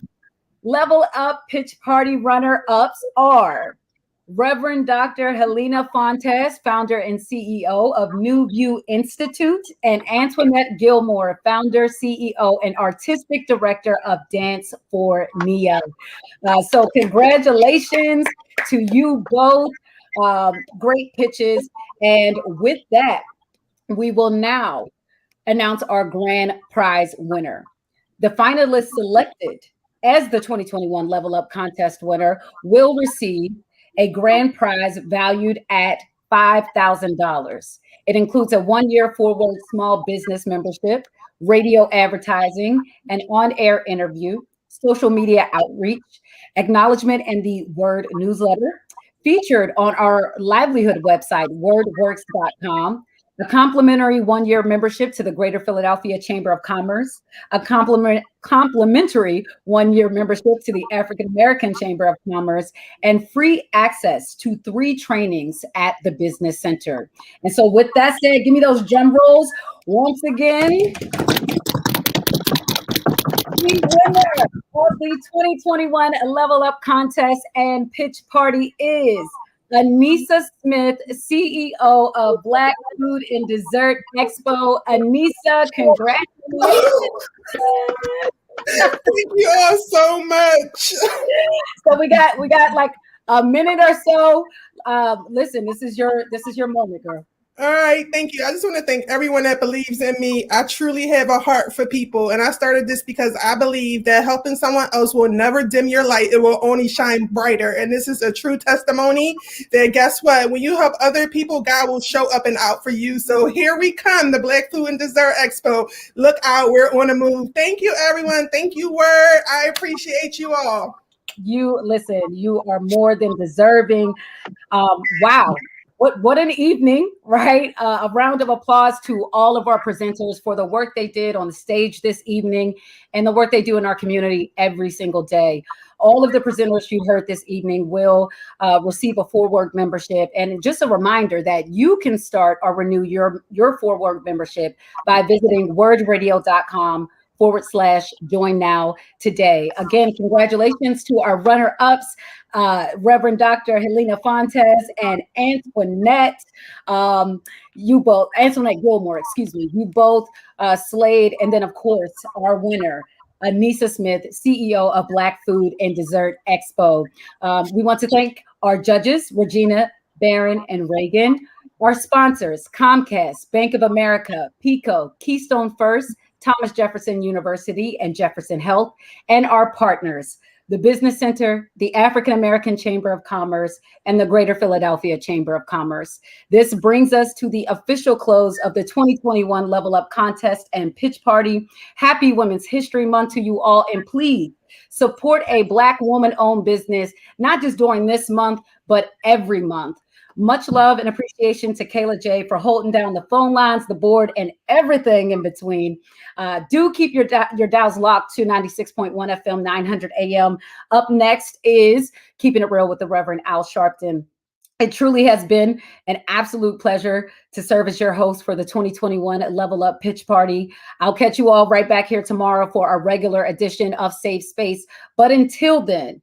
Level Up Pitch Party runner-ups are Reverend Dr. Helena Fontes, founder and CEO of New View Institute, and Antoinette Gilmore, founder, CEO, and artistic director of Dance for Nia. So congratulations to you both. Great pitches. And with that, we will now announce our grand prize winner. The finalists selected as the 2021 Level Up Contest winner will receive a grand prize valued at $5,000. It includes a 1-year Forward Small Business membership, radio advertising, an on-air interview, social media outreach, acknowledgement in the WURD newsletter, featured on our livelihood website, wordworks.com, a complimentary 1-year membership to the Greater Philadelphia Chamber of Commerce, a complimentary 1-year membership to the African American Chamber of Commerce, and free access to 3 trainings at the Business Center. And so with that said, give me those drum rolls once again. The winner of the 2021 Level Up Contest and Pitch Party is Anissa Smith, CEO of Black Food and Dessert Expo. Anissa, congratulations. Thank you all so much. So we got like a minute or so. Listen, this is your moment, girl. All right, thank you. I just want to thank everyone that believes in me. I truly have a heart for people, and I started this because I believe that helping someone else will never dim your light. It will only shine brighter. And this is a true testimony that guess what? When you help other people, God will show up and out for you. So here we come, the Black Food and Dessert Expo. Look out, we're on the move. Thank you, everyone. Thank you, WURD. I appreciate you all. You listen, you are more than deserving. Wow. What an evening, right? A round of applause to all of our presenters for the work they did on the stage this evening and the work they do in our community every single day. All of the presenters you heard this evening will receive a Forward membership. And just a reminder that you can start or renew your Forward membership by visiting wordradio.com/join now today. Again, congratulations to our runner-ups, Reverend Dr. Helena Fontes and Antoinette. Antoinette Gilmore, excuse me. You both slayed. And then, of course, our winner, Anissa Smith, CEO of Black Food and Dessert Expo. We want to thank our judges, Regina, Barron, and Reagan. Our sponsors, Comcast, Bank of America, PICO, Keystone First, Thomas Jefferson University, and Jefferson Health, and our partners, the Business Center, the African American Chamber of Commerce, and the Greater Philadelphia Chamber of Commerce. This brings us to the official close of the 2021 Level Up Contest and Pitch Party. Happy Women's History Month to you all, and please support a Black woman-owned business, not just during this month, but every month. Much love and appreciation to Kayla J for holding down the phone lines, the board, and everything in between. Do keep your dials locked to 96.1 FM, 900 AM. Up next is Keeping It Real with the Reverend Al Sharpton. It truly has been an absolute pleasure to serve as your host for the 2021 Level Up Pitch Party. I'll catch you all right back here tomorrow for our regular edition of Safe Space. But until then,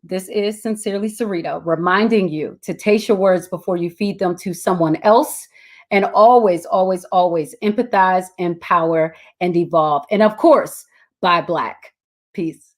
this is Sincerely Syreeta, reminding you to taste your words before you feed them to someone else. And always, always, always empathize, empower, and evolve. And of course, buy Black. Peace.